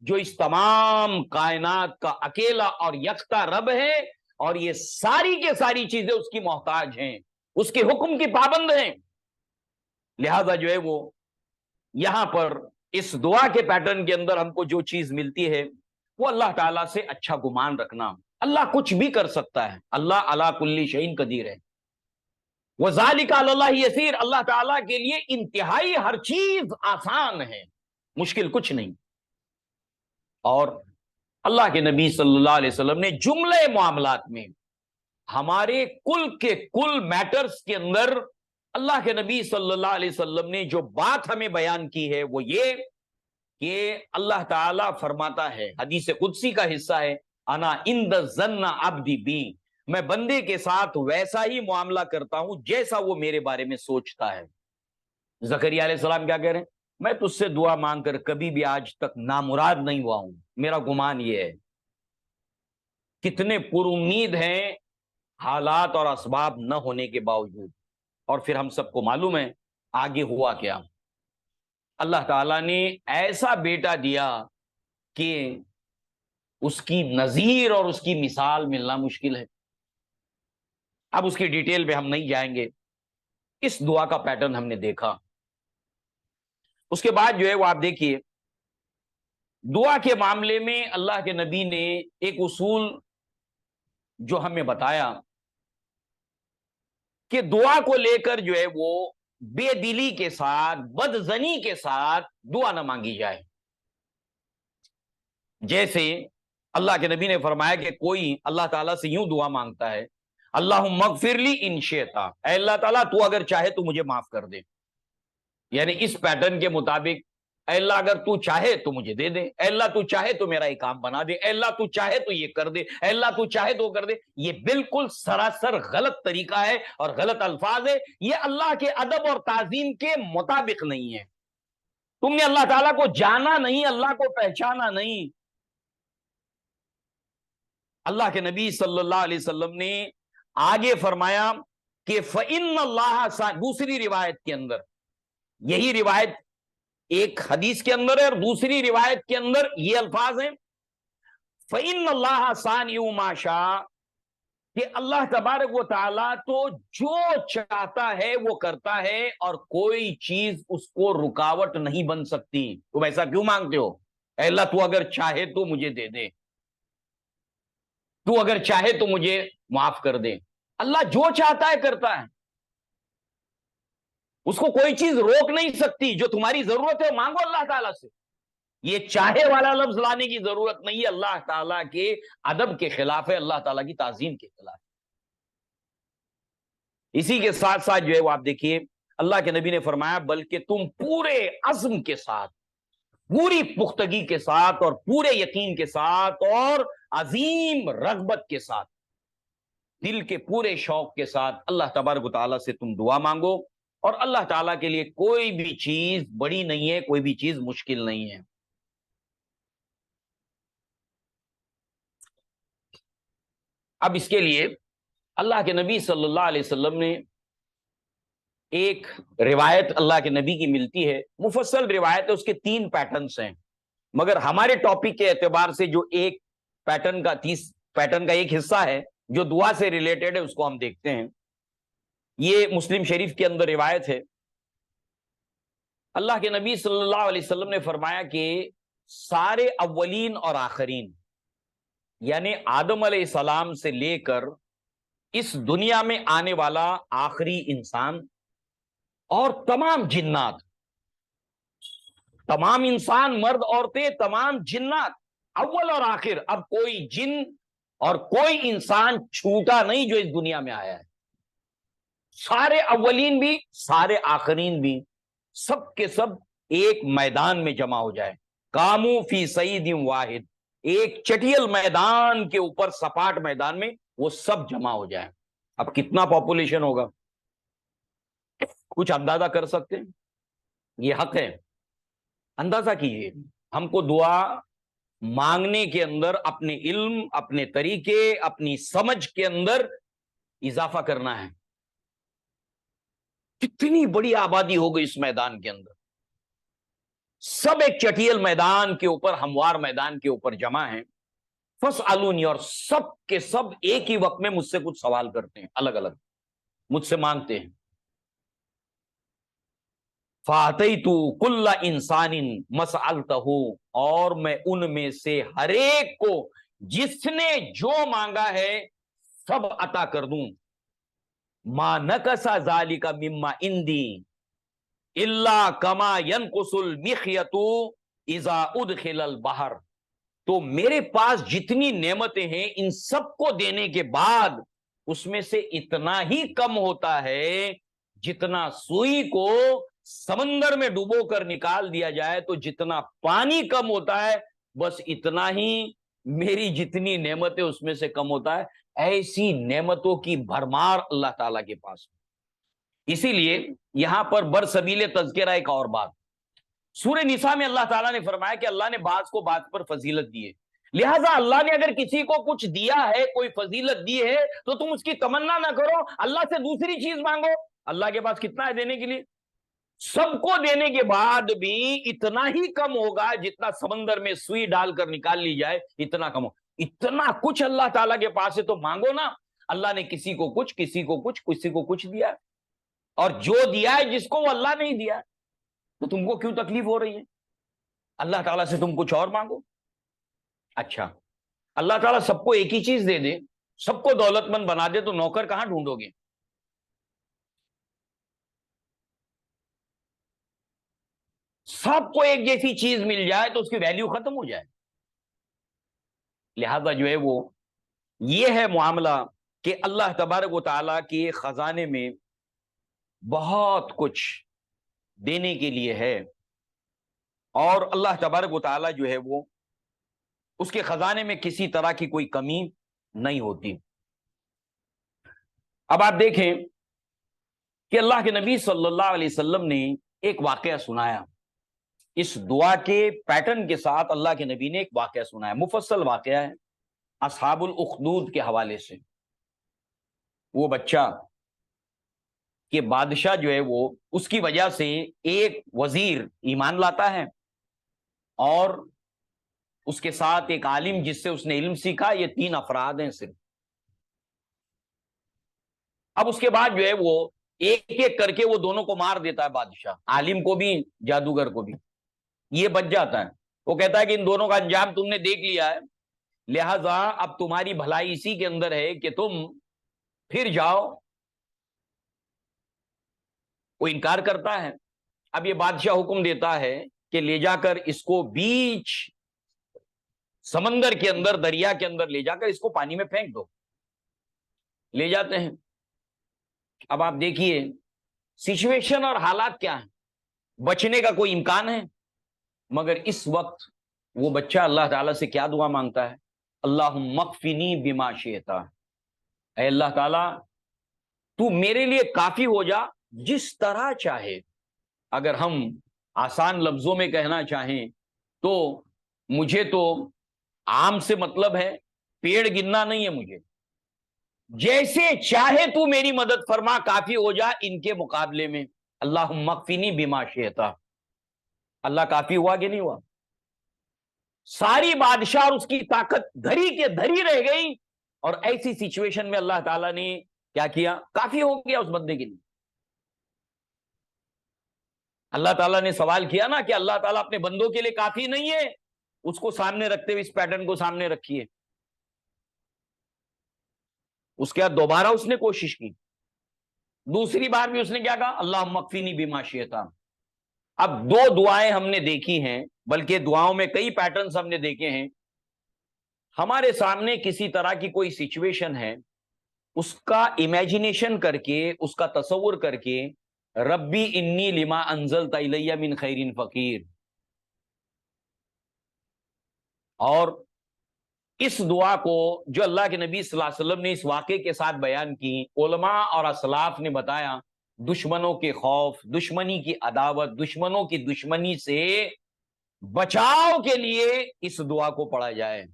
Speaker 1: جو اس تمام کائنات کا اکیلا اور یکتا رب ہے اور یہ ساری کے ساری چیزیں اس کی محتاج ہیں، اس کے حکم کی پابند ہیں. لہذا جو ہے وہ یہاں پر اس دعا کے پیٹرن کے اندر ہم کو جو چیز ملتی ہے وہ اللہ تعالیٰ سے اچھا گمان رکھنا. اللہ کچھ بھی کر سکتا ہے، اللہ علی کل شیء قدیر ہے. وذالک علی اللہ یسیر، اللہ تعالیٰ کے لیے انتہائی ہر چیز آسان ہے، مشکل کچھ نہیں. اور اللہ کے نبی صلی اللہ علیہ وسلم نے جملے معاملات میں ہمارے کل کے کل میٹرز کے اندر اللہ کے نبی صلی اللہ علیہ وسلم نے جو بات ہمیں بیان کی ہے وہ یہ کہ اللہ تعالیٰ فرماتا ہے، حدیث قدسی کا حصہ ہے، انا عند ظن عبدی بی، میں بندے کے ساتھ ویسا ہی معاملہ کرتا ہوں جیسا وہ میرے بارے میں سوچتا ہے۔ زکریا علیہ السلام کیا کہہ رہے ہیں؟ میں تجھ سے دعا مانگ کر کبھی بھی آج تک نامراد نہیں ہوا ہوں، میرا گمان یہ ہے۔ کتنے پر امید ہیں حالات اور اسباب نہ ہونے کے باوجود، اور پھر ہم سب کو معلوم ہے آگے ہوا کیا۔ اللہ تعالیٰ نے ایسا بیٹا دیا کہ اس کی نظیر اور اس کی مثال ملنا مشکل ہے۔ اب اس کی ڈیٹیل پہ ہم نہیں جائیں گے، اس دعا کا پیٹرن ہم نے دیکھا۔ اس کے بعد جو ہے وہ آپ دیکھیے، دعا کے معاملے میں اللہ کے نبی نے ایک اصول جو ہمیں بتایا کہ دعا کو لے کر جو ہے وہ بے دلی کے ساتھ، بدظنی کے ساتھ دعا نہ مانگی جائے۔ جیسے اللہ کے نبی نے فرمایا کہ کوئی اللہ تعالیٰ سے یوں دعا مانگتا ہے، اللہم اغفر لی ان شئت، اے اللہ تعالیٰ تو اگر چاہے تو مجھے معاف کر دے۔ یعنی اس پیٹرن کے مطابق، اے اللہ اگر تو چاہے تو مجھے دے دے، اے اللہ تو چاہے تو میرا ایک کام بنا دے، اے اللہ تو چاہے تو یہ کر دے، اے اللہ تو چاہے تو کر دے۔ یہ بالکل سراسر غلط طریقہ ہے اور غلط الفاظ ہے، یہ اللہ کے ادب اور تعظیم کے مطابق نہیں ہے۔ تم نے اللہ تعالیٰ کو جانا نہیں، اللہ کو پہچانا نہیں۔ اللہ کے نبی صلی اللہ علیہ وسلم نے آگے فرمایا کہ فَإِنَّ اللَّهَ، دوسری روایت کے اندر، یہی روایت ایک حدیث کے اندر ہے اور دوسری روایت کے اندر یہ الفاظ ہیں، فَإِنَّ اللَّهَ صَانِعُ مَا شَاءَ، کہ اللہ تبارک و تعالیٰ تو جو چاہتا ہے وہ کرتا ہے اور کوئی چیز اس کو رکاوٹ نہیں بن سکتی۔ تم ایسا کیوں مانگتے ہو؟ اے اللہ تو اگر چاہے تو مجھے دے دے، تو اگر چاہے تو مجھے معاف کر دے۔ اللہ جو چاہتا ہے کرتا ہے، اس کو کوئی چیز روک نہیں سکتی۔ جو تمہاری ضرورت ہے مانگو اللہ تعالیٰ سے، یہ چاہے والا لفظ لانے کی ضرورت نہیں ہے، اللہ تعالیٰ کے ادب کے خلاف ہے، اللہ تعالیٰ کی تعظیم کے خلاف ہے۔ اسی کے ساتھ ساتھ جو ہے وہ آپ دیکھیے، اللہ کے نبی نے فرمایا بلکہ تم پورے عزم کے ساتھ، پوری پختگی کے ساتھ اور پورے یقین کے ساتھ اور عظیم رغبت کے ساتھ، دل کے پورے شوق کے ساتھ اللہ تبارک و تعالیٰ سے تم دعا مانگو، اور اللہ تعالیٰ کے لیے کوئی بھی چیز بڑی نہیں ہے، کوئی بھی چیز مشکل نہیں ہے۔ اب اس کے لیے اللہ کے نبی صلی اللہ علیہ وسلم نے ایک روایت اللہ کے نبی کی ملتی ہے، مفصل روایت ہے، اس کے 3 پیٹرنز ہیں، مگر ہمارے ٹاپک کے اعتبار سے جو ایک پیٹرن کا ایک حصہ ہے جو دعا سے ریلیٹڈ ہے، اس کو ہم دیکھتے ہیں۔ یہ مسلم شریف کے اندر روایت ہے، اللہ کے نبی صلی اللہ علیہ وسلم نے فرمایا کہ سارے اولین اور آخرین، یعنی آدم علیہ السلام سے لے کر اس دنیا میں آنے والا آخری انسان اور تمام جنات، تمام انسان، مرد عورتیں، تمام جنات، اول اور آخر، اب کوئی جن اور کوئی انسان چھوٹا نہیں جو اس دنیا میں آیا ہے، سارے اولین بھی سارے آخرین بھی، سب کے سب ایک میدان میں جمع ہو جائے، قاموا فی صعید واحد، ایک چٹیل میدان کے اوپر، سپاٹ میدان میں وہ سب جمع ہو جائیں۔ اب کتنا پاپولیشن ہوگا، کچھ اندازہ کر سکتے ہیں؟ یہ حق ہے، اندازہ کیجئے۔ ہم کو دعا مانگنے کے اندر اپنے علم، اپنے طریقے، اپنی سمجھ کے اندر اضافہ کرنا ہے۔ کتنی بڑی آبادی ہوگی اس میدان کے اندر، سب ایک چٹیل میدان کے اوپر، ہموار میدان کے اوپر جمع ہیں، فاسألونی، اور سب کے سب ایک ہی وقت میں مجھ سے کچھ سوال کرتے ہیں، الگ الگ مجھ سے مانگتے ہیں۔ فَأَتَيْتُ كُلَّ إِنسَانٍ مَسْأَلْتَهُ، اور میں ان میں سے ہر ایک کو جس نے جو مانگا ہے سب عطا کر دوں۔ مَا نَقَصَ ذَلِكَ مِمَّا عِنْدِي إِلَّا كَمَا يَنْقُصُ الْمِخْيَطُ إِذَا أُدْخِلَ الْبَحْرَ، تو میرے پاس جتنی نعمتیں ہیں ان سب کو دینے کے بعد اس میں سے اتنا ہی کم ہوتا ہے جتنا سوئی کو سمندر میں ڈوبو کر نکال دیا جائے تو جتنا پانی کم ہوتا ہے، بس اتنا ہی میری جتنی نعمتیں اس میں سے کم ہوتا ہے۔ ایسی نعمتوں کی بھرمار اللہ تعالیٰ کے پاس. اسی لیے یہاں پر برسبیل تذکرہ ایک اور بات، سورہ نساء میں اللہ تعالیٰ نے فرمایا کہ اللہ نے بعض کو بعض پر فضیلت دی ہے، لہٰذا اللہ نے اگر کسی کو کچھ دیا ہے، کوئی فضیلت دی ہے، تو تم اس کی تمنا نہ کرو، اللہ سے دوسری چیز مانگو. اللہ کے پاس کتنا ہے دینے کے لیے؟ سب کو دینے کے بعد بھی اتنا ہی کم ہوگا جتنا سمندر میں سوئی ڈال کر نکال لی جائے اتنا کم ہو. اتنا کچھ اللہ تعالیٰ کے پاس ہے تو مانگو نا. اللہ نے کسی کو کچھ، کسی کو کچھ، کسی کو کچھ دیا، اور جو دیا ہے جس کو وہ اللہ نہیں دیا تو تم کو کیوں تکلیف ہو رہی ہے؟ اللہ تعالیٰ سے تم کچھ اور مانگو. اچھا، اللہ تعالیٰ سب کو ایک ہی چیز دے دے، سب کو دولت مند بنا دے، تو نوکر کہاں ڈھونڈو گے؟ سب کو ایک جیسی چیز مل جائے تو اس کی ویلیو ختم ہو جائے. لہذا جو ہے وہ یہ ہے معاملہ کہ اللہ تبارک و تعالیٰ کے خزانے میں بہت کچھ دینے کے لیے ہے، اور اللہ تبارک و تعالیٰ جو ہے وہ اس کے خزانے میں کسی طرح کی کوئی کمی نہیں ہوتی. اب آپ دیکھیں کہ اللہ کے نبی صلی اللہ علیہ وسلم نے ایک واقعہ سنایا، اس دعا کے پیٹرن کے ساتھ اللہ کے نبی نے ایک واقعہ سنایا، مفصل واقعہ ہے اصحاب الاخدود کے حوالے سے. وہ بچہ کہ بادشاہ جو ہے وہ اس کی وجہ سے ایک وزیر ایمان لاتا ہے، اور اس کے ساتھ ایک عالم جس سے اس نے علم سیکھا، یہ 3 افراد ہیں صرف. اب اس کے بعد جو ہے وہ ایک ایک کر کے وہ دونوں کو مار دیتا ہے بادشاہ، عالم کو بھی جادوگر کو بھی. یہ بچ جاتا ہے. وہ کہتا ہے کہ ان دونوں کا انجام تم نے دیکھ لیا ہے، لہذا اب تمہاری بھلائی اسی کے اندر ہے کہ تم پھر جاؤ. وہ انکار کرتا ہے. اب یہ بادشاہ حکم دیتا ہے کہ لے جا کر اس کو بیچ سمندر کے اندر، دریا کے اندر لے جا کر اس کو پانی میں پھینک دو. لے جاتے ہیں. اب آپ دیکھیے سچویشن اور حالات کیا ہیں، بچنے کا کوئی امکان ہے، مگر اس وقت وہ بچہ اللہ تعالیٰ سے کیا دعا مانگتا ہے؟ اللہم اکفنی بما شئت، اے اللہ تعالیٰ تو میرے لیے کافی ہو جا جس طرح چاہے. اگر ہم آسان لفظوں میں کہنا چاہیں تو مجھے تو عام سے مطلب ہے، پیڑ گننا نہیں ہے مجھے، جیسے چاہے تو میری مدد فرما، کافی ہو جا ان کے مقابلے میں. اللہم اکفنی بما شئت. اللہ کافی ہوا کہ نہیں ہوا؟ ساری بادشاہ اور اس کی طاقت دھری کے دھری رہ گئی، اور ایسی سچویشن میں اللہ تعالیٰ نے کیا کیا؟ کافی ہو گیا اس بندے کے لیے. اللہ تعالیٰ نے سوال کیا نا کہ اللہ تعالیٰ اپنے بندوں کے لیے کافی نہیں ہے، اس کو سامنے رکھتے ہوئے اس پیٹرن کو سامنے رکھیے. اس کے بعد دوبارہ اس نے کوشش کی، دوسری بار بھی اس نے کیا کہا؟ اللہم اکفنی بما شئت. اب 2 دعائیں ہم نے دیکھی ہیں، بلکہ دعاؤں میں کئی پیٹرنز ہم نے دیکھے ہیں. ہمارے سامنے کسی طرح کی کوئی سچویشن ہے، اس کا امیجنیشن کر کے، اس کا تصور کر کے، ربی انی لما انزلت الی من خیر فقیر، اور اس دعا کو جو اللہ کے نبی صلی اللہ علیہ وسلم نے اس واقعے کے ساتھ بیان کی، علماء اور اسلاف نے بتایا دشمنوں کے خوف، دشمنی کی عداوت، دشمنوں کی دشمنی سے بچاؤ کے لیے اس دعا کو پڑھا جائے.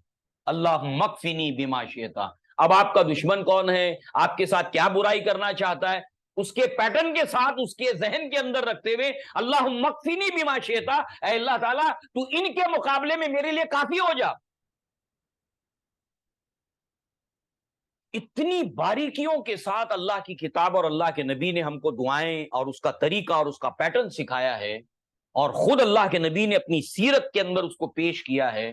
Speaker 1: اللہم اکفنی بما شئت. اب آپ کا دشمن کون ہے، آپ کے ساتھ کیا برائی کرنا چاہتا ہے، اس کے پیٹرن کے ساتھ اس کے ذہن کے اندر رکھتے ہوئے اللہم اکفنی بما شئت، اے اللہ تعالیٰ تو ان کے مقابلے میں میرے لیے کافی ہو جا. اتنی باریکیوں کے ساتھ اللہ کی کتاب اور اللہ کے نبی نے ہم کو دعائیں اور اس کا طریقہ اور اس کا پیٹرن سکھایا ہے، اور خود اللہ کے نبی نے اپنی سیرت کے اندر اس کو پیش کیا ہے.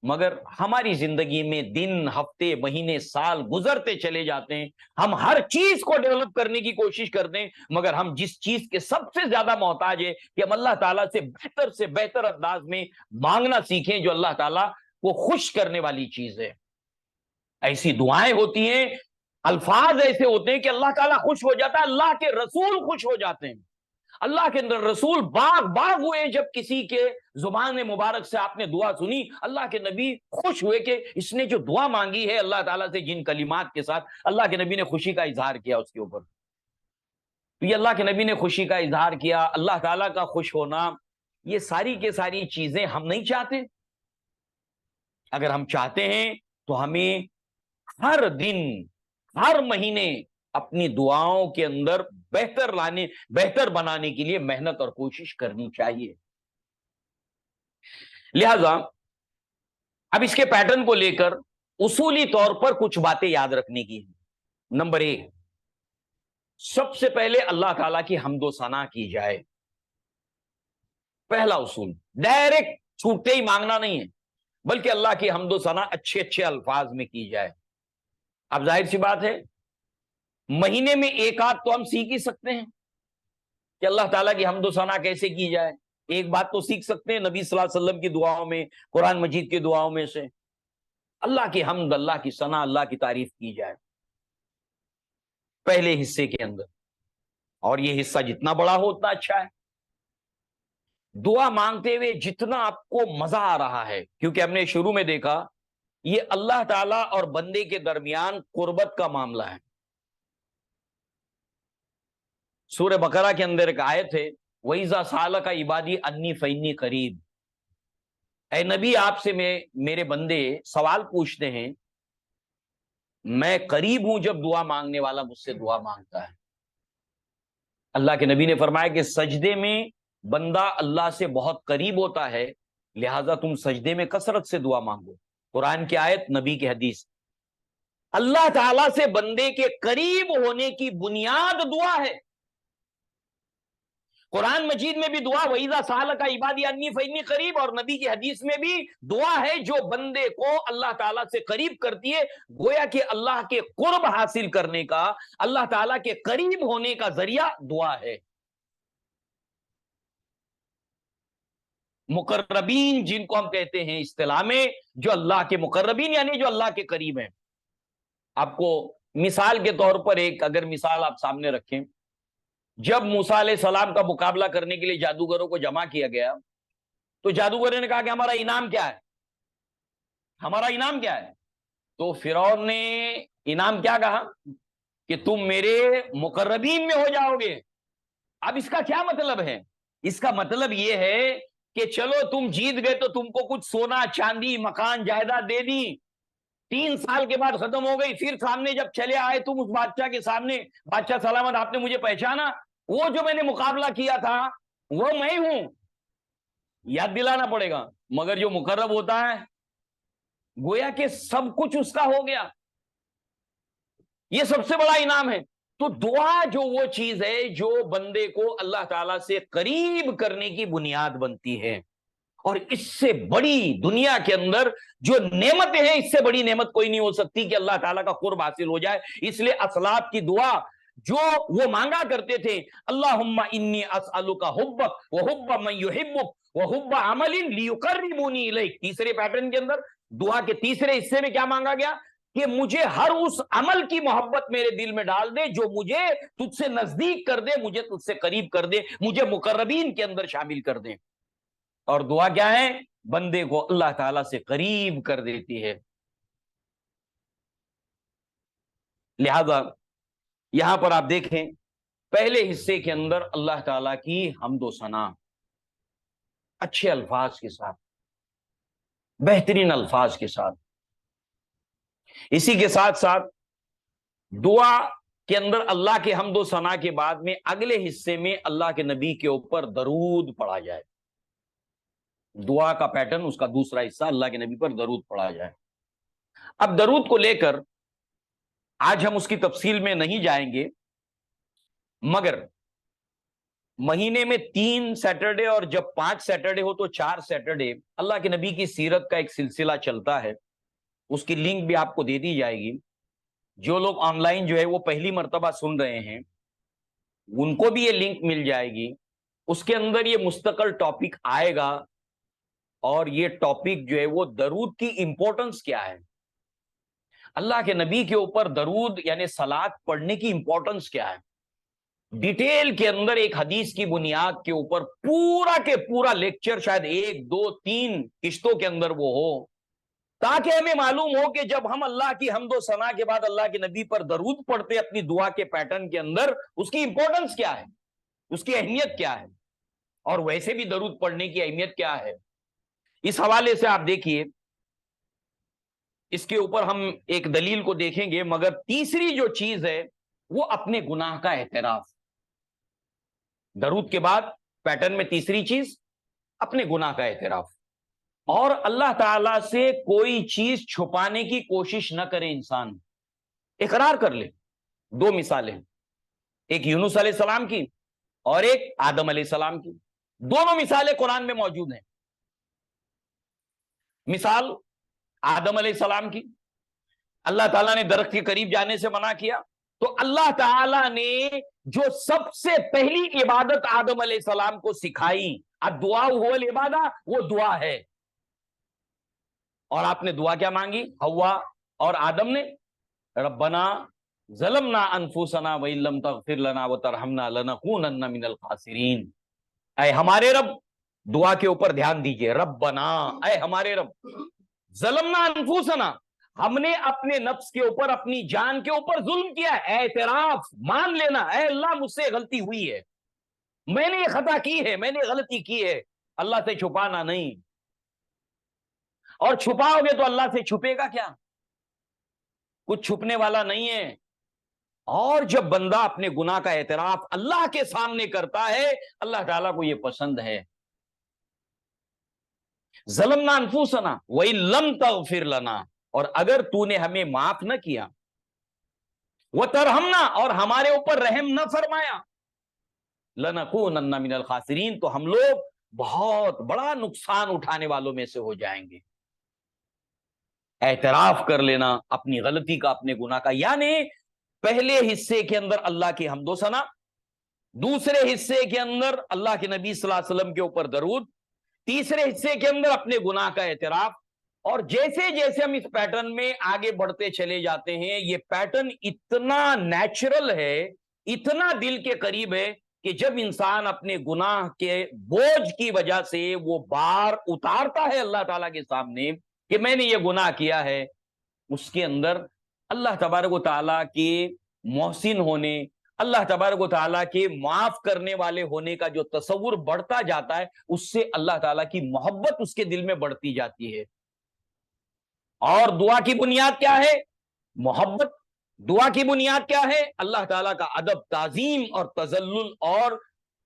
Speaker 1: مگر ہماری زندگی میں دن، ہفتے، مہینے، سال گزرتے چلے جاتے ہیں، ہم ہر چیز کو ڈیولپ کرنے کی کوشش کرتے ہیں، مگر ہم جس چیز کے سب سے زیادہ محتاج ہے کہ ہم اللہ تعالیٰ سے بہتر انداز میں مانگنا سیکھیں، جو اللہ تعالیٰ کو خوش کرنے والی چیز ہے. ایسی دعائیں ہوتی ہیں، الفاظ ایسے ہوتے ہیں کہ اللہ تعالیٰ خوش ہو جاتا ہے، اللہ کے رسول خوش ہو جاتے ہیں، اللہ کے رسول باغ باغ ہوئے جب کسی کے زبان مبارک سے آپ نے دعا سنی. اللہ کے نبی خوش ہوئے کہ اس نے جو دعا مانگی ہے اللہ تعالیٰ سے جن کلمات کے ساتھ، اللہ کے نبی نے خوشی کا اظہار کیا اس کے اوپر. تو یہ اللہ کے نبی نے خوشی کا اظہار کیا، اللہ تعالیٰ کا خوش ہونا، یہ ساری کے ساری چیزیں ہم نہیں چاہتے. اگر ہم چاہتے ہیں تو ہمیں ہر دن ہر مہینے اپنی دعاؤں کے اندر بہتر بنانے کے لیے محنت اور کوشش کرنی چاہیے. لہذا اب اس کے پیٹرن کو لے کر اصولی طور پر کچھ باتیں یاد رکھنے کی ہیں. نمبر 1، سب سے پہلے اللہ تعالیٰ کی حمد و ثنا کی جائے. پہلا اصول، ڈائریکٹ چھوٹتے ہی مانگنا نہیں ہے، بلکہ اللہ کی حمد و ثنا اچھے اچھے الفاظ میں کی جائے. اب ظاہر سی بات ہے مہینے میں ایک آدھ تو ہم سیکھ ہی سکتے ہیں کہ اللہ تعالیٰ کی حمد و ثنا کیسے کی جائے. ایک بات تو سیکھ سکتے ہیں نبی صلی اللہ علیہ وسلم کی دعاؤں میں، قرآن مجید کی دعاؤں میں سے اللہ کی حمد، اللہ کی ثنا، اللہ کی تعریف کی جائے پہلے حصے کے اندر. اور یہ حصہ جتنا بڑا ہو اتنا اچھا ہے. دعا مانگتے ہوئے جتنا آپ کو مزہ آ رہا ہے، کیونکہ ہم نے شروع میں دیکھا یہ اللہ تعالیٰ اور بندے کے درمیان قربت کا معاملہ ہے. سورہ بقرہ کے اندر ایک آیت ہے، وَإِذَا سَأَلَكَ عِبَادِي أَنِّي فَإِنِّي قَرِيبٌ. اے نبی آپ سے میرے بندے سوال پوچھتے ہیں، میں قریب ہوں جب دعا مانگنے والا مجھ سے دعا مانگتا ہے. اللہ کے نبی نے فرمایا کہ سجدے میں بندہ اللہ سے بہت قریب ہوتا ہے، لہذا تم سجدے میں کثرت سے دعا مانگو. قرآن کی آیت، نبی کی حدیث. اللہ تعالیٰ سے بندے کے قریب ہونے کی بنیاد دعا ہے. قرآن مجید میں بھی دعا وَإِذَا سَأَلَكَ عِبَادِي أَنِّي فَإِنِّي قَرِيبٌ، اور نبی کی حدیث میں بھی دعا ہے جو بندے کو اللہ تعالیٰ سے قریب کرتی ہے. گویا کہ اللہ کے قرب حاصل کرنے کا، اللہ تعالیٰ کے قریب ہونے کا ذریعہ دعا ہے. مقربین جن کو ہم کہتے ہیں اصطلاح میں، جو اللہ کے مقربین یعنی جو اللہ کے قریب ہیں. آپ کو مثال کے طور پر ایک اگر مثال آپ سامنے رکھیں، جب موسیٰ علیہ السلام کا مقابلہ کرنے کے لیے جادوگروں کو جمع کیا گیا تو جادوگروں نے کہا کہ ہمارا انعام کیا ہے، ہمارا انعام کیا ہے. تو فرعون نے انعام کیا کہا کہ تم میرے مقربین میں ہو جاؤ گے. اب اس کا کیا مطلب ہے؟ اس کا مطلب یہ ہے کہ چلو تم جیت گئے تو تم کو کچھ سونا چاندی مکان جائیداد دے دی، 3 سال کے بعد ختم ہو گئی. پھر سامنے جب چلے آئے تم اس بادشاہ کے سامنے، بادشاہ سلامت آپ نے مجھے پہچانا، وہ جو میں نے مقابلہ کیا تھا وہ میں ہوں. یاد دلانا پڑے گا. مگر جو مقرب ہوتا ہے گویا کہ سب کچھ اس کا ہو گیا. یہ سب سے بڑا انعام ہے. تو دعا جو وہ چیز ہے جو بندے کو اللہ تعالیٰ سے قریب کرنے کی بنیاد بنتی ہے. اور اس سے بڑی دنیا کے اندر جو نعمتیں ہیں، اس سے بڑی نعمت کوئی نہیں ہو سکتی کہ اللہ تعالیٰ کا قرب حاصل ہو جائے. اس لیے اسلاف کی دعا جو وہ مانگا کرتے تھے، اللہم انی اسألک حبک وحب من یحبک وحب عمل لیقربونی الیک. تیسرے پیٹرن کے اندر دعا کے تیسرے حصے میں کیا مانگا گیا کہ مجھے ہر اس عمل کی محبت میرے دل میں ڈال دے جو مجھے تجھ سے نزدیک کر دے، مجھے تجھ سے قریب کر دے، مجھے مقربین کے اندر شامل کر دے. اور دعا کیا ہے؟ بندے کو اللہ تعالیٰ سے قریب کر دیتی ہے. لہذا یہاں پر آپ دیکھیں پہلے حصے کے اندر اللہ تعالیٰ کی حمد و ثنا اچھے الفاظ کے ساتھ، بہترین الفاظ کے ساتھ. اسی کے ساتھ ساتھ دعا کے اندر اللہ کے حمد و ثنا کے بعد میں اگلے حصے میں اللہ کے نبی کے اوپر درود پڑھا جائے. دعا کا پیٹرن اس کا دوسرا حصہ اللہ کے نبی پر درود پڑھا جائے. اب درود کو لے کر آج ہم اس کی تفصیل میں نہیں جائیں گے، مگر مہینے میں 3 سیٹرڈے اور جب 5 سیٹرڈے ہو تو 4 سیٹرڈے اللہ کے نبی کی سیرت کا ایک سلسلہ چلتا ہے. اس کی لنک بھی آپ کو دے دی جائے گی. جو لوگ آن لائن جو ہے وہ پہلی مرتبہ سن رہے ہیں ان کو بھی یہ لنک مل جائے گی. اس کے اندر یہ مستقل ٹاپک آئے گا، اور یہ ٹاپک جو ہے وہ درود کی امپورٹنس کیا ہے، اللہ کے نبی کے اوپر درود یعنی صلات پڑھنے کی امپورٹنس کیا ہے.
Speaker 2: ڈیٹیل کے اندر ایک حدیث کی بنیاد کے اوپر پورا کے پورا لیکچر شاید 1 2 3 قسطوں کے اندر وہ ہو، تاکہ ہمیں معلوم ہو کہ جب ہم اللہ کی حمد و ثنا کے بعد اللہ کے نبی پر درود پڑھتے اپنی دعا کے پیٹرن کے اندر، اس کی امپورٹنس کیا ہے، اس کی اہمیت کیا ہے، اور ویسے بھی درود پڑھنے کی اہمیت کیا ہے۔ اس حوالے سے آپ دیکھیے، اس کے اوپر ہم ایک دلیل کو دیکھیں گے، مگر تیسری جو چیز ہے وہ اپنے گناہ کا اعتراف۔ درود کے بعد پیٹرن میں تیسری چیز اپنے گناہ کا اعتراف، اور اللہ تعالی سے کوئی چیز چھپانے کی کوشش نہ کرے، انسان اقرار کر لے۔ 2 مثالیں، ایک یونس علیہ السلام کی اور ایک آدم علیہ السلام کی، دونوں مثالیں قرآن میں موجود ہیں۔ مثال آدم علیہ السلام کی، اللہ تعالیٰ نے درخت کے قریب جانے سے منع کیا، تو اللہ تعالیٰ نے جو سب سے پہلی عبادت آدم علیہ السلام کو سکھائی، الدعاء هو العبادہ، وہ دعا ہے۔ اور آپ نے دعا کیا مانگی؟ حوا اور آدم نے ربنا ظلمنا انفسنا وان لم تغفر لنا وترحمنا لنکونن من الخاسرین، اے ہمارے رب، دعا کے اوپر دھیان دیجئے، ربنا، اے ہمارے رب، ظلمنا انفسنا، ہم نے اپنے نفس کے اوپر، اپنی جان کے اوپر ظلم کیا ہے، اعتراف، مان لینا، اے اللہ مجھ سے غلطی ہوئی ہے، میں نے یہ خطا کی ہے، میں نے غلطی کی ہے، اللہ سے چھپانا نہیں۔ اور چھپاؤ گے تو اللہ سے چھپے گا کیا؟ کچھ چھپنے والا نہیں ہے۔ اور جب بندہ اپنے گناہ کا اعتراف اللہ کے سامنے کرتا ہے، اللہ تعالیٰ کو یہ پسند ہے۔ ظلمنا انفسنا وَإِن لَمْ تَغْفِرْ لَنَا، اور اگر تو نے ہمیں معاف نہ کیا، وَتَرْحَمْنَا، اور ہمارے اوپر رحم نہ فرمایا، لَنَكُونَنَّ مِنَ الْخَاسِرِينَ، تو ہم لوگ بہت بڑا نقصان اٹھانے والوں میں سے ہو جائیں گے۔ اعتراف کر لینا اپنی غلطی کا، اپنے گناہ کا، یعنی پہلے حصے کے اندر اللہ کی حمد و ثنا، دوسرے حصے کے اندر اللہ کے نبی صلی اللہ علیہ وسلم کے اوپر درود، تیسرے حصے کے اندر اپنے گناہ کا اعتراف۔ اور جیسے جیسے ہم اس پیٹرن میں آگے بڑھتے چلے جاتے ہیں، یہ پیٹرن اتنا نیچرل ہے، اتنا دل کے قریب ہے، کہ جب انسان اپنے گناہ کے بوجھ کی وجہ سے وہ بار اتارتا ہے اللہ تعالیٰ کے سامنے کہ میں نے یہ گناہ کیا ہے، اس کے اندر اللہ تبارک و تعالیٰ کے محسن ہونے، اللہ تبارک و تعالیٰ کے معاف کرنے والے ہونے کا جو تصور بڑھتا جاتا ہے، اس سے اللہ تعالیٰ کی محبت اس کے دل میں بڑھتی جاتی ہے۔ اور دعا کی بنیاد کیا ہے؟ محبت۔ دعا کی بنیاد کیا ہے؟ اللہ تعالیٰ کا ادب، تعظیم اور تذلل، اور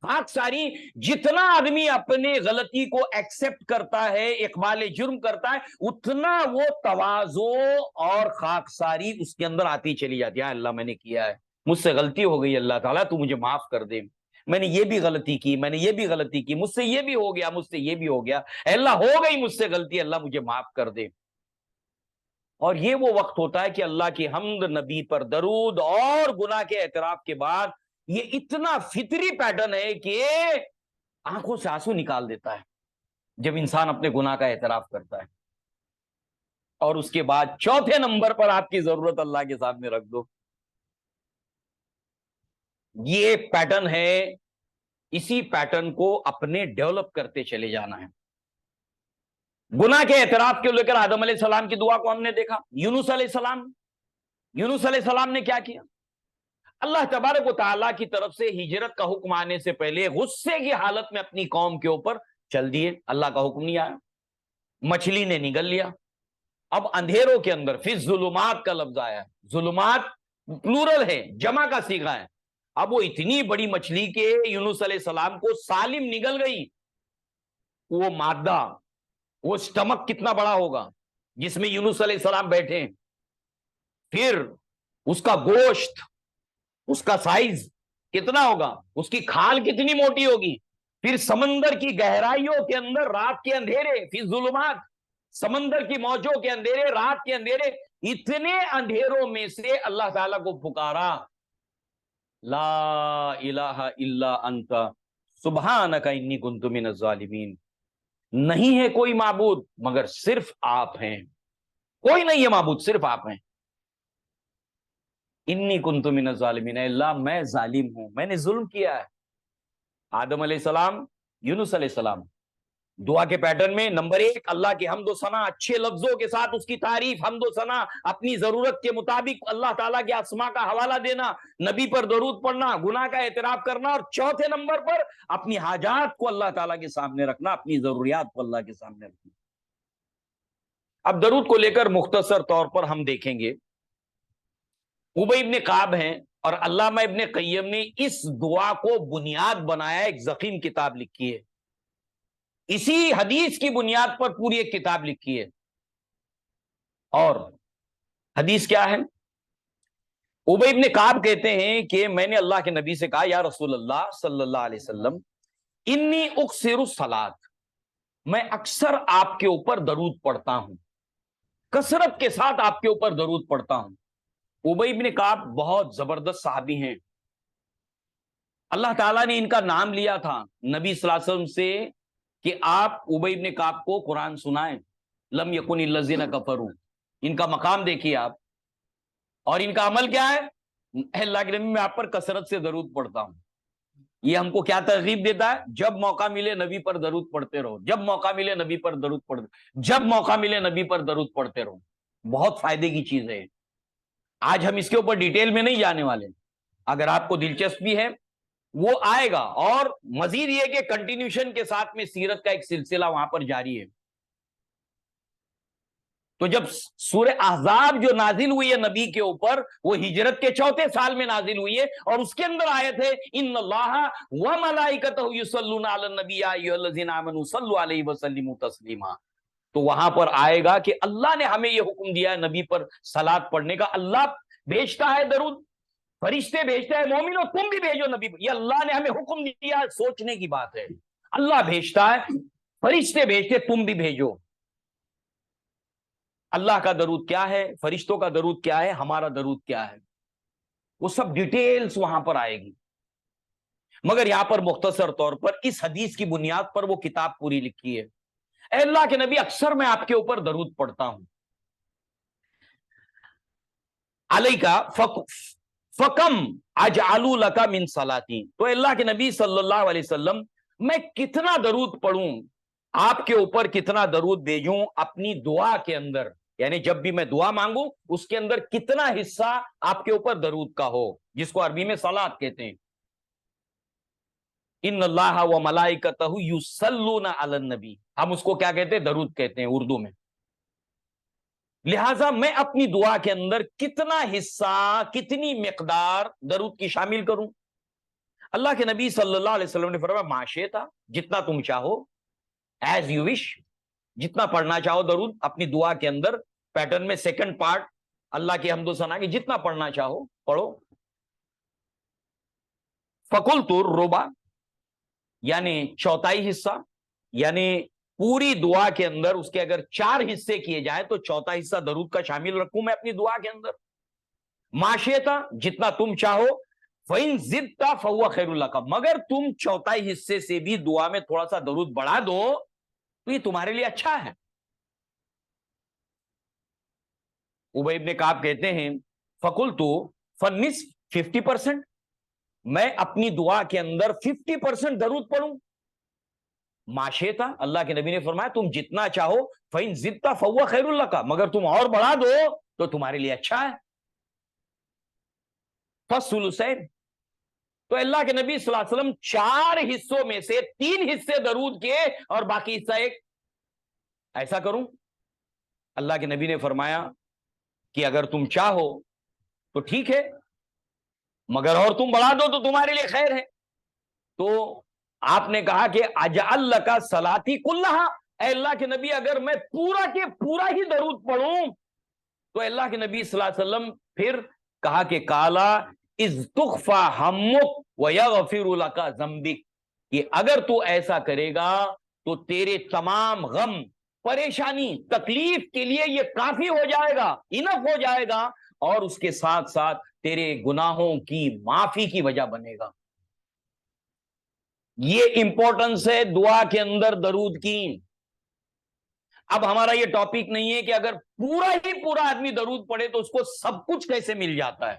Speaker 2: خاک ساری۔ جتنا آدمی اپنے غلطی کو ایکسپٹ کرتا ہے، اقبال جرم کرتا ہے، اتنا وہ تواضع اور خاک ساری اس کے اندر آتی چلی جاتی ہے۔ اللہ میں نے کیا ہے، مجھ سے غلطی ہو گئی، اللہ تعالیٰ تو مجھے معاف کر دے، میں نے یہ بھی غلطی کی، میں نے یہ بھی غلطی کی، مجھ سے یہ بھی ہو گیا، مجھ سے یہ بھی ہو گیا، اے اللہ ہو گئی مجھ سے غلطی، اللہ مجھے معاف کر دے۔ اور یہ وہ وقت ہوتا ہے کہ اللہ کی حمد، نبی پر درود اور گناہ کے اعتراف کے بعد یہ اتنا فطری پیٹرن ہے کہ آنکھوں سے آنسو نکال دیتا ہے جب انسان اپنے گناہ کا اعتراف کرتا ہے۔ اور اس کے بعد چوتھے نمبر پر آپ کی ضرورت اللہ کے سامنے رکھ دو، یہ پیٹرن ہے، اسی پیٹرن کو اپنے ڈیولپ کرتے چلے جانا ہے۔ گناہ کے اعتراف کے لے کر آدم علیہ السلام کی دعا کو ہم نے دیکھا۔ یونس علیہ السلام نے کیا کیا؟ اللہ تبارک و تعالیٰ کی طرف سے ہجرت کا حکم آنے سے پہلے غصے کی حالت میں اپنی قوم کے اوپر چل دیے، اللہ کا حکم نہیں آیا، مچھلی نے نگل لیا۔ اب اندھیروں کے اندر، فی الظلمات کا لفظ آیا ہے، ظلمات پلورل ہے، جمع کا صیغہ ہے۔ اب وہ اتنی بڑی مچھلی کے یونس علیہ السلام کو سالم نگل گئی، وہ مادہ، وہ سٹمک کتنا بڑا ہوگا جس میں یونس علیہ السلام بیٹھے، پھر اس کا گوشت، اس کا سائز کتنا ہوگا، اس کی کھال کتنی موٹی ہوگی، پھر سمندر کی گہرائیوں کے اندر رات کے اندھیرے، فی الظلمات، سمندر کی موجوں کے اندھیرے، رات کے اندھیرے، اتنے اندھیروں میں سے اللہ تعالیٰ کو پکارا، لا الہ الا انت سبحانک انی کنت من الظالمین، نہیں ہے کوئی معبود مگر صرف آپ ہیں، کوئی نہیں ہے معبود، صرف آپ ہیں۔ انی کنت من الظالمین، اللہ میں ظالم ہوں، میں نے ظلم کیا ہے۔ آدم علیہ السلام، یونس علیہ السلام، دعا کے پیٹرن میں نمبر 1 اللہ کی حمد و ثنا، اچھے لفظوں کے ساتھ اس کی تعریف، حمد و ثنا، اپنی ضرورت کے مطابق اللہ تعالیٰ کے اسماء کا حوالہ دینا، نبی پر درود پڑھنا، گناہ کا اعتراف کرنا، اور چوتھے نمبر پر اپنی حاجات کو اللہ تعالیٰ کے سامنے رکھنا، اپنی ضروریات کو اللہ کے سامنے رکھنا۔ اب درود کو لے کر مختصر طور پر ہم دیکھیں گے، ابی ابن کعب ہیں اور علامہ ابن قیم نے اس دعا کو بنیاد بنایا، ایک ضخیم کتاب لکھی ہے، اسی حدیث کی بنیاد پر پوری ایک کتاب لکھی ہے۔ اور حدیث کیا ہے؟ ابی ابن کعب کہتے ہیں کہ میں نے اللہ کے نبی سے کہا، یا رسول اللہ صلی اللہ علیہ وسلم، انی اکثر الصلاۃ، میں اکثر آپ کے اوپر درود پڑھتا ہوں، کثرت کے ساتھ آپ کے اوپر درود پڑھتا ہوں۔ ابی ابن کعب بہت زبردست صحابی ہیں، اللہ تعالیٰ نے ان کا نام لیا تھا نبی صلی اللہ علیہ وسلم سے کہ آپ ابی ابن کعب کو قرآن سنائیں، لم یکن الذین کفروا، ان کا مقام دیکھیے آپ، اور ان کا عمل کیا ہے؟ اے اللہ کے نبی میں آپ پر کثرت سے درود پڑھتا ہوں۔ یہ ہم کو کیا ترغیب دیتا ہے؟ جب موقع ملے نبی پر درود پڑھتے رہو، جب موقع ملے نبی پر درود پڑھتے، جب موقع ملے نبی پر درود پڑھتے رہو، بہت فائدے کی چیز ہے۔ آج ہم اس کے اوپر ڈیٹیل میں نہیں جانے والے، اگر آپ کو دلچسپی ہے وہ آئے گا، اور مزید یہ کہ کنٹینیوشن کے ساتھ میں سیرت کا ایک سلسلہ وہاں پر جاری ہے۔ تو جب سورہ احزاب جو نازل ہوئی ہے نبی کے اوپر، وہ ہجرت کے 4تھے سال میں نازل ہوئی ہے، اور اس کے اندر آیت ہے ان اللہ وملائکتہ یصلون علی النبی یا ایھا الذین آمنوا صلوا علیہ وسلموا تسلیما، تو وہاں پر آئے گا کہ اللہ نے ہمیں یہ حکم دیا ہے نبی پر صلوات پڑھنے کا، اللہ بھیجتا ہے درود، فرشتے بھیجتا ہے، مومنوں تم بھی بھیجو نبی پر، یہ اللہ نے ہمیں حکم دیا ہے، سوچنے کی بات ہے، اللہ بھیجتا ہے، فرشتے بھیجتے، تم بھی بھیجو۔ اللہ کا درود کیا ہے، فرشتوں کا درود کیا ہے، ہمارا درود کیا ہے، وہ سب ڈیٹیلز وہاں پر آئے گی، مگر یہاں پر مختصر طور پر اس حدیث کی بنیاد پر وہ کتاب پوری لکھی ہے۔ اے اللہ کے نبی، اکثر میں آپ کے اوپر درود پڑھتا ہوں، علیکا فکم اجعل لک من صلاتی، تو اللہ کے نبی صلی اللہ علیہ وسلم میں کتنا درود پڑھوں، آپ کے اوپر کتنا درود بھیجوں اپنی دعا کے اندر، یعنی جب بھی میں دعا مانگوں اس کے اندر کتنا حصہ آپ کے اوپر درود کا ہو، جس کو عربی میں صلات کہتے ہیں۔ ان اللہ و ملائکتہ یصلون علی النبی، ہم اس کو کیا کہتے ہیں؟ درود کہتے ہیں اردو میں۔ لہٰذا میں اپنی دعا کے اندر کتنا حصہ، کتنی مقدار درود کی شامل کروں؟ اللہ کے نبی صلی اللہ علیہ وسلم نے فرمایا ما شئت، جتنا تم چاہو، ایز یو وش، جتنا پڑھنا چاہو درود اپنی دعا کے اندر، پیٹرن میں سیکنڈ پارٹ اللہ کی حمد و ثنا کی، جتنا پڑھنا چاہو پڑھو۔ فقلت الربع، یعنی چوتھائی حصہ، یعنی پوری دعا کے اندر اس کے اگر 4 حصے کیے جائیں تو چوتھا حصہ درود کا شامل رکھوں میں اپنی دعا کے اندر۔ ما شئت، جتنا تم چاہو، فَإِن زِدْتَ فَهُوَ خَيْرٌ لَكَ، مگر تم چوتھائی حصے سے بھی دعا میں تھوڑا سا درود بڑھا دو تو یہ تمہارے لیے اچھا ہے۔ ابی ابن کعب کہتے ہیں فقلت فالنصف، 50%، میں اپنی دعا کے اندر 50% درود پڑھوں۔ ما شئت، اللہ کے نبی نے فرمایا تم جتنا چاہو، فَإِن زِدْتَ فَهُوَ خَيْرٌ لَكَ، مگر تم اور بڑھا دو تو تمہارے لیے اچھا ہے۔ فالثلثین، تو اللہ کے نبی صلی اللہ علیہ وسلم 4 حصوں میں سے 3 حصے درود کے اور باقی حصہ ایک، ایسا کروں؟ اللہ کے نبی نے فرمایا کہ اگر تم چاہو تو ٹھیک ہے، مگر اور تم بڑھا دو تو تمہارے لیے خیر ہے۔ تو آپ نے کہا کہ اجعل لک صلاتی کلھا، اے اللہ کے نبی اگر میں پورا کے پورا ہی درود پڑھوں، تو اللہ کے نبی صلی اللہ علیہ وسلم پھر کہا کہ کالا اذ تخفى ہمک ویغفر لک ذنبک، کہ اگر تو ایسا کرے گا تو تیرے تمام غم، پریشانی، تکلیف کے لیے یہ کافی ہو جائے گا، انف ہو جائے گا، اور اس کے ساتھ ساتھ تیرے گناہوں کی معافی کی وجہ بنے گا۔ یہ امپورٹنس ہے دعا کے اندر درود کی۔ اب ہمارا یہ ٹاپک نہیں ہے کہ اگر پورا ہی پورا آدمی درود پڑھے تو اس کو سب کچھ کیسے مل جاتا ہے،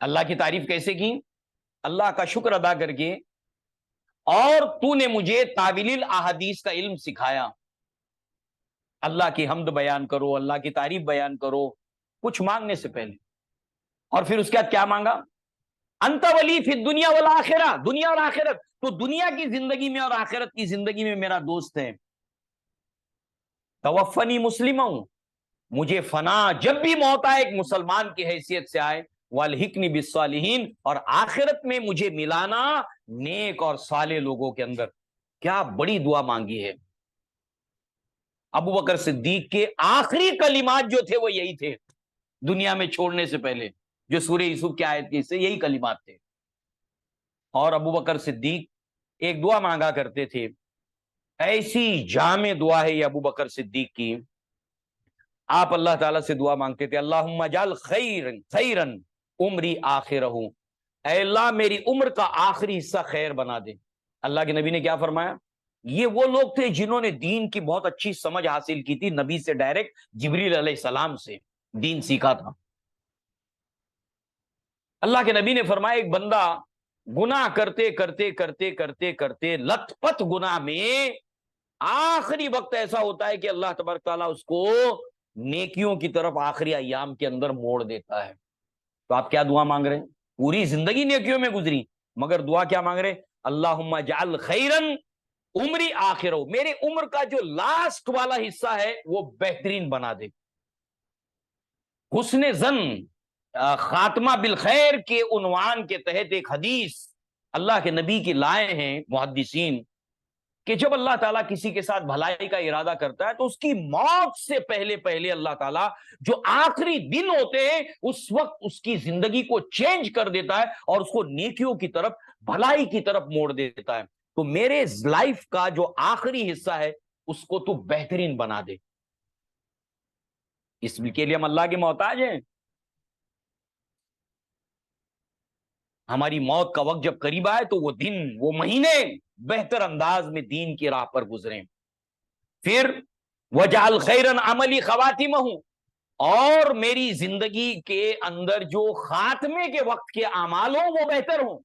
Speaker 2: اللہ کی تعریف کیسے کی؟ اللہ کا شکر ادا کر کے، اور تو نے مجھے تاویل الاحادیث کا علم سکھایا۔ اللہ کی حمد بیان کرو، اللہ کی تعریف بیان کرو کچھ مانگنے سے پہلے، اور پھر اس کے بعد کیا مانگا؟ انت ولی فی الدنیا والآخرہ، دنیا اور آخرت، تو دنیا کی زندگی میں اور آخرت کی زندگی میں میرا دوست ہے۔ توفنی مسلم ہوں، مجھے فنا جب بھی موت آئے ایک مسلمان کی حیثیت سے آئے، والحقنی بالصالحین، اور آخرت میں مجھے ملانا نیک اور صالح لوگوں کے اندر۔ کیا بڑی دعا مانگی ہے۔ ابو بکر صدیق کے آخری کلمات جو تھے وہ یہی تھے، دنیا میں چھوڑنے سے پہلے، جو سورہ یوسف کی آیت کی سے یہی کلمات تھے۔ اور ابو بکر صدیق ایک دعا مانگا کرتے تھے، ایسی جامع دعا ہے یہ ابو بکر صدیق کی۔ آپ اللہ تعالیٰ سے دعا مانگتے تھے، اللہم اجعل خیرن عمری آخرہ، اے اللہ میری عمر کا آخری حصہ خیر بنا دے۔ اللہ کے نبی نے کیا فرمایا؟ یہ وہ لوگ تھے جنہوں نے دین کی بہت اچھی سمجھ حاصل کی تھی، نبی سے ڈائریکٹ، جبریل علیہ السلام سے دین سیکھا تھا۔ اللہ کے نبی نے فرمایا ایک بندہ گناہ کرتے کرتے کرتے کرتے کرتے لت پت گناہ میں آخری وقت ایسا ہوتا ہے کہ اللہ تبارک تعالیٰ اس کو نیکیوں کی طرف آخری ایام کے اندر موڑ دیتا ہے۔ تو آپ کیا دعا مانگ رہے ہیں؟ پوری زندگی نیکیوں میں گزری، مگر دعا کیا مانگ رہے ہیں؟ اللہم اجعل خیرن عمری آخرہ، میرے عمر کا جو لاسٹ والا حصہ ہے وہ بہترین بنا دے۔ حسن ظن خاتمہ بالخیر کے عنوان کے تحت ایک حدیث اللہ کے نبی کی لائے ہیں محدثین، کہ جب اللہ تعالیٰ کسی کے ساتھ بھلائی کا ارادہ کرتا ہے تو اس کی موت سے پہلے پہلے اللہ تعالیٰ جو آخری دن ہوتے ہیں اس وقت اس کی زندگی کو چینج کر دیتا ہے اور اس کو نیکیوں کی طرف، بھلائی کی طرف موڑ دیتا ہے۔ تو میرے لائف کا جو آخری حصہ ہے اس کو تو بہترین بنا دے۔ اس کے لیے ہم اللہ کے محتاج ہیں۔ ہماری موت کا وقت جب قریب آئے تو وہ دن، وہ مہینے بہتر انداز میں دین کی راہ پر گزریں۔ پھر وجعل خیرن عملی خواتمہ، اور میری زندگی کے اندر جو خاتمے کے وقت کے اعمال ہوں وہ بہتر ہوں۔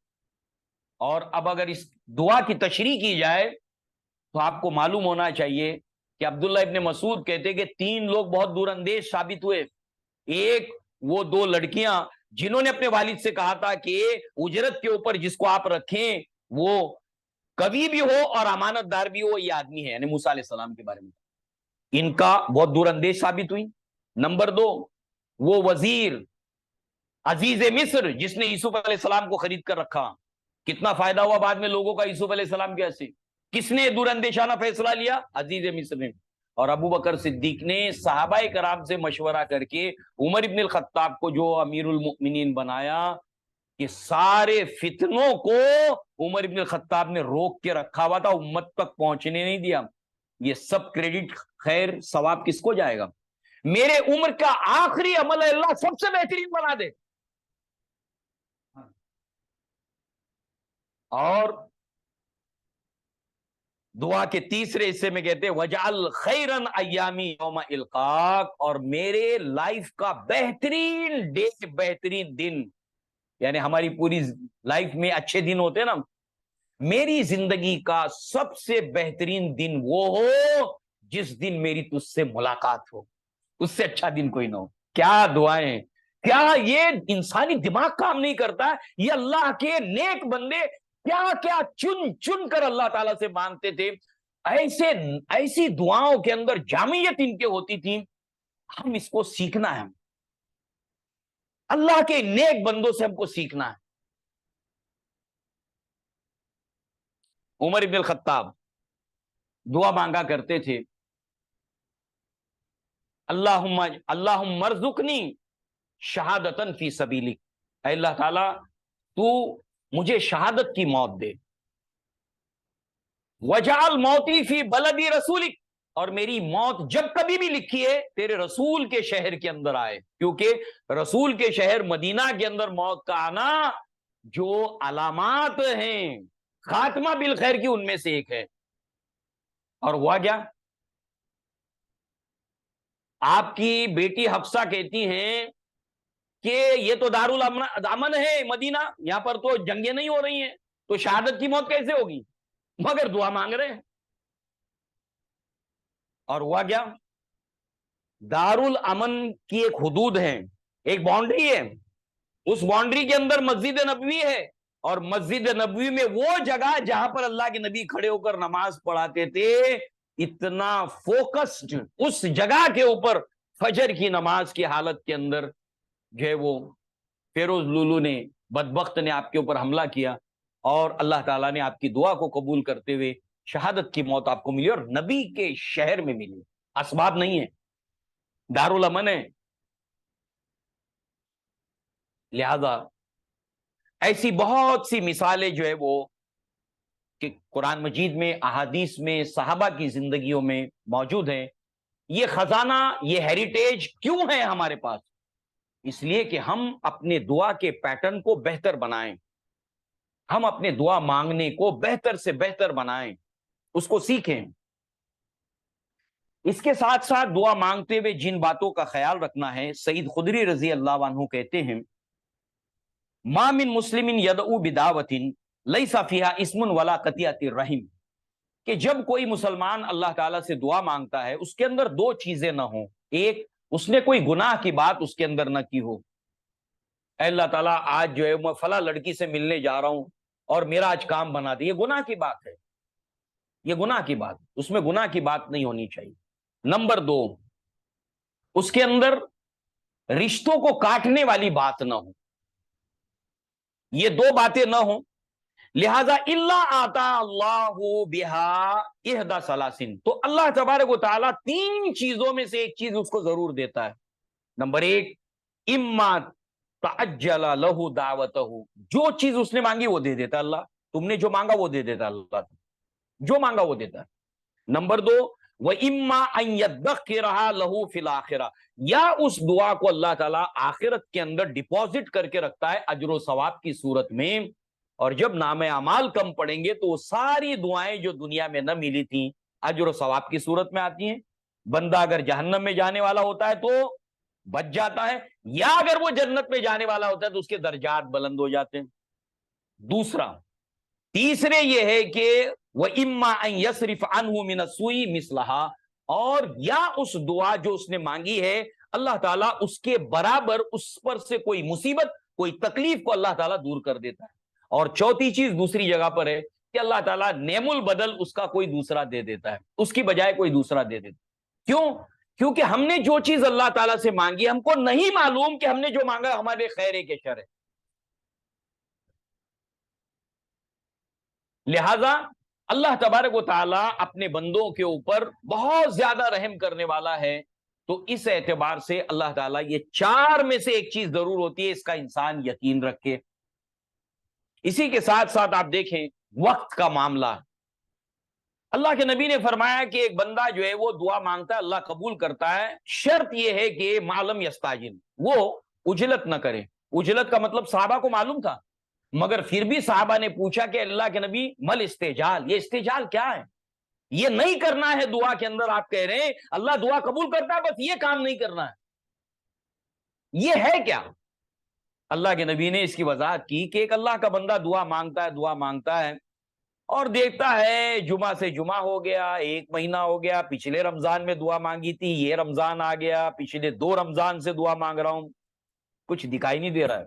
Speaker 2: اور اب اگر اس دعا کی تشریح کی جائے تو آپ کو معلوم ہونا چاہیے کہ عبداللہ ابن مسعود کہتے کہ 3 لوگ بہت دور اندیش ثابت ہوئے۔ ایک، وہ 2 لڑکیاں جنہوں نے اپنے والد سے کہا تھا کہ اجرت کے اوپر جس کو آپ رکھیں وہ کبھی بھی ہو اور امانت دار بھی ہو، یہ آدمی ہے، یعنی موسیٰ علیہ السلام کے بارے میں، ان کا بہت دور اندیش ثابت ہوئی۔ نمبر 2، وہ وزیر عزیز مصر جس نے یوسف علیہ السلام کو خرید کر رکھا، کتنا فائدہ ہوا بعد میں لوگوں کا یوسف علیہ السلام کے ایسے، کس نے دور اندیشانہ فیصلہ لیا؟ عزیز مصر نے۔ اور ابو بکر صدیق نے صحابہ کرام سے مشورہ کر کے عمر ابن الخطاب کو جو امیر المؤمنین بنایا، کہ سارے فتنوں کو عمر ابن الخطاب نے روک کے رکھا ہوا تھا، امت تک پہنچنے نہیں دیا۔ یہ سب کریڈٹ، خیر، ثواب کس کو جائے گا؟ میرے عمر کا آخری عمل اللہ سب سے بہترین بنا دے۔ اور دعا کے تیسرے حصے میں کہتے وجعل خیرن ایامی یوم القاک، اور میرے لائف کا بہترین ڈے، بہترین دن، یعنی ہماری پوری لائف میں اچھے دن ہوتے ہیں نا، میری زندگی کا سب سے بہترین دن وہ ہو جس دن میری تجھ سے ملاقات ہو، اس سے اچھا دن کوئی نہ ہو۔ کیا دعائیں! کیا یہ انسانی دماغ کام نہیں کرتا؟ یہ اللہ کے نیک بندے کیا کیا چن چن کر اللہ تعالیٰ سے مانگتے تھے، ایسی دعاؤں کے اندر جامعیت ان کے ہوتی تھی۔ ہم اس کو سیکھنا ہے، اللہ کے نیک بندوں سے ہم کو سیکھنا ہے۔ عمر ابن الخطاب دعا مانگا کرتے تھے، اللہم ارزقنی شہادتن فی سبیلک، اے اللہ تعالیٰ تو مجھے شہادت کی موت دے، وجعل موتی فی بلدی رسولک، اور میری موت جب کبھی بھی لکھی ہے تیرے رسول کے شہر کے اندر آئے، کیونکہ رسول کے شہر مدینہ کے اندر موت کا آنا جو علامات ہیں خاتمہ بالخیر کی ان میں سے ایک ہے۔ اور ہوا کیا؟ آپ کی بیٹی حفصہ کہتی ہیں کہ یہ تو دارul امن ہے مدینہ، یہاں پر تو جنگیں نہیں ہو رہی ہیں، تو شہادت کی موت کیسے ہوگی؟ مگر دعا مانگ رہے ہیں۔ اور ہوا کیا؟ دارل امن کی ایک حدود ہے، ایک باؤنڈری ہے، اس باؤنڈری کے اندر مسجد نبوی ہے، اور مسجد نبوی میں وہ جگہ جہاں پر اللہ کے نبی کھڑے ہو کر نماز پڑھاتے تھے، اتنا فوکسڈ اس جگہ کے اوپر فجر کی نماز کی حالت کے اندر جو ہے وہ فیروز لولو نے، بدبخت نے آپ کے اوپر حملہ کیا، اور اللہ تعالیٰ نے آپ کی دعا کو قبول کرتے ہوئے شہادت کی موت آپ کو ملی، اور نبی کے شہر میں ملی، اسباب نہیں ہے، دارالامن ہے۔ لہذا ایسی بہت سی مثالیں جو ہے وہ کہ قرآن مجید میں، احادیث میں، صحابہ کی زندگیوں میں موجود ہیں۔ یہ خزانہ، یہ ہیریٹیج کیوں ہے ہمارے پاس؟ اس لیے کہ ہم اپنے دعا کے پیٹرن کو بہتر بنائیں، ہم اپنے دعا مانگنے کو بہتر سے بہتر بنائیں، اس کو سیکھیں۔ اس کے ساتھ ساتھ دعا مانگتے ہوئے جن باتوں کا خیال رکھنا ہے، سعید خدری رضی اللہ عنہ کہتے ہیں، ما من مسلم یدعو بدعوۃ لیس فیہا اسم ولا قطیعۃ الرحم، کہ جب کوئی مسلمان اللہ تعالیٰ سے دعا مانگتا ہے، اس کے اندر دو چیزیں نہ ہوں، ایک اس نے کوئی گناہ کی بات اس کے اندر نہ کی ہو، اے اللہ تعالیٰ آج جو ہے میں فلاں لڑکی سے ملنے جا رہا ہوں اور میرا آج کام بنا دے، یہ گناہ کی بات ہے، یہ گناہ کی بات، اس میں گناہ کی بات نہیں ہونی چاہیے۔ نمبر دو، اس کے اندر رشتوں کو کاٹنے والی بات نہ ہو، یہ دو باتیں نہ ہوں۔ لہذا اللہ آتا اللہ بہا احدی ثلاثین، تو اللہ تبارک و تعالیٰ تین چیزوں میں سے ایک چیز اس کو ضرور دیتا ہے۔ نمبر ایک، اما تعجل لہ دعوتہ، جو چیز اس نے مانگی وہ دے دیتا اللہ، تم نے جو مانگا وہ دے دیتا اللہ، جو مانگا وہ دیتا ہے۔ نمبر دو، وَإِمَّا أَن يَدَّخِرَهَا لَهُ فِي الْآخِرَةِ، یا اس دعا کو اللہ تعالیٰ آخرت کے اندر ڈپازٹ کر کے رکھتا ہے اجر و ثواب کی صورت میں، اور جب نام اعمال کم پڑیں گے تو وہ ساری دعائیں جو دنیا میں نہ ملی تھیں اجر و ثواب کی صورت میں آتی ہیں۔ بندہ اگر جہنم میں جانے والا ہوتا ہے تو بچ جاتا ہے، یا اگر وہ جنت میں جانے والا ہوتا ہے تو اس کے درجات بلند ہو جاتے ہیں۔ دوسرا، تیسرے یہ ہے کہ وَإِمَّا أَن يَصْرِفَ عَنْهُ مِنَ السُّوءِ مِثْلَهَا، اور یا اس دعا جو اس نے مانگی ہے اللہ تعالیٰ اس کے برابر اس پر سے کوئی مصیبت، کوئی تکلیف کو اللہ تعالیٰ دور کر دیتا ہے۔ اور چوتھی چیز دوسری جگہ پر ہے کہ اللہ تعالیٰ نعم البدل اس کا کوئی دوسرا دے دیتا ہے، اس کی بجائے کوئی دوسرا دے دیتا ہے۔ کیوں؟ کیونکہ ہم نے جو چیز اللہ تعالیٰ سے مانگی، ہم کو نہیں معلوم کہ ہم نے جو مانگا ہمارے خیر ہے کہ شر ہے۔ لہذا اللہ تبارک و تعالیٰ اپنے بندوں کے اوپر بہت زیادہ رحم کرنے والا ہے، تو اس اعتبار سے اللہ تعالیٰ یہ چار میں سے ایک چیز ضرور ہوتی ہے، اس کا انسان یقین رکھے۔ اسی کے ساتھ ساتھ آپ دیکھیں وقت کا معاملہ، اللہ کے نبی نے فرمایا کہ ایک بندہ جو ہے وہ دعا مانگتا ہے اللہ قبول کرتا ہے، شرط یہ ہے کہ معلوم یستاجل، وہ اجلت نہ کرے۔ اجلت کا مطلب صحابہ کو معلوم تھا، مگر پھر بھی صحابہ نے پوچھا کہ اللہ کے نبی مل استعجال، یہ استعجال کیا ہے؟ یہ نہیں کرنا ہے دعا کے اندر، آپ کہہ رہے ہیں اللہ دعا قبول کرتا ہے، بس یہ کام نہیں کرنا ہے، یہ ہے کیا؟ اللہ کے نبی نے اس کی وضاحت کی کہ ایک اللہ کا بندہ دعا مانگتا ہے اور دیکھتا ہے جمعہ سے جمعہ ہو گیا، ایک مہینہ ہو گیا، پچھلے رمضان میں دعا مانگی تھی، یہ رمضان آ گیا، پچھلے 2 رمضان سے دعا مانگ رہا ہوں، کچھ دکھائی نہیں دے رہا ہے،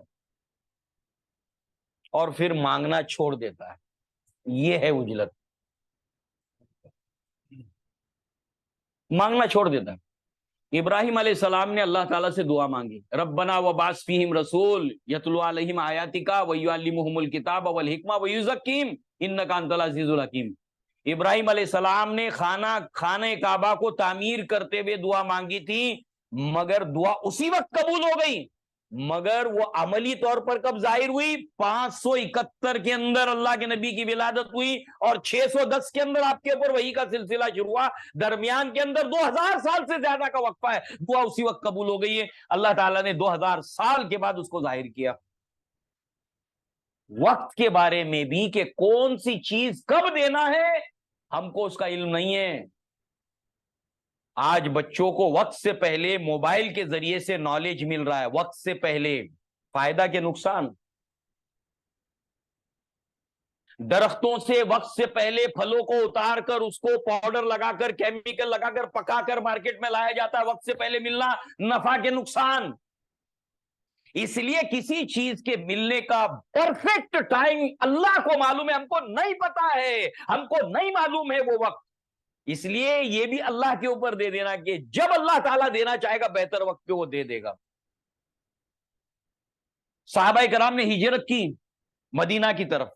Speaker 2: اور پھر مانگنا چھوڑ دیتا ہے۔ یہ ہے عجلت، مانگنا چھوڑ دیتا ہے۔ ابراہیم علیہ السلام نے اللہ تعالیٰ سے دعا مانگی، ربنا وبعث فیہم رسول یتلو علیہم آیاتک ویعلمہم الکتاب والحکمہ ویزکیہم انک انت العزیز الحکیم۔ ابراہیم علیہ السلام نے خانہ کعبہ کو تعمیر کرتے ہوئے دعا مانگی تھی، مگر دعا اسی وقت قبول ہو گئی، مگر وہ عملی طور پر کب ظاہر ہوئی؟ 571 کے اندر اللہ کے نبی کی ولادت ہوئی، اور 610 کے اندر آپ کے اوپر وحی کا سلسلہ شروع ہوا، درمیان کے اندر 2000 سال سے زیادہ کا وقفہ ہے، دعا اسی وقت قبول ہو گئی ہے۔ اللہ تعالیٰ نے 2000 سال کے بعد اس کو ظاہر کیا۔ وقت کے بارے میں بھی کہ کون سی چیز کب دینا ہے ہم کو اس کا علم نہیں ہے۔ آج بچوں کو وقت سے پہلے موبائل کے ذریعے سے نالج مل رہا ہے، وقت سے پہلے۔ فائدہ کے نقصان؟ درختوں سے وقت سے پہلے پھلوں کو اتار کر اس کو پاؤڈر لگا کر کیمیکل لگا کر پکا کر مارکیٹ میں لایا جاتا ہے، وقت سے پہلے ملنا، نفع کے نقصان۔ اس لیے کسی چیز کے ملنے کا پرفیکٹ ٹائم اللہ کو معلوم ہے، ہم کو نہیں پتا ہے، ہم کو نہیں معلوم ہے وہ وقت۔ اس لیے یہ بھی اللہ کے اوپر دے دینا کہ جب اللہ تعالیٰ دینا چاہے گا بہتر وقت پہ وہ دے دے گا۔ صحابہ کرام نے ہجرت کی مدینہ کی طرف،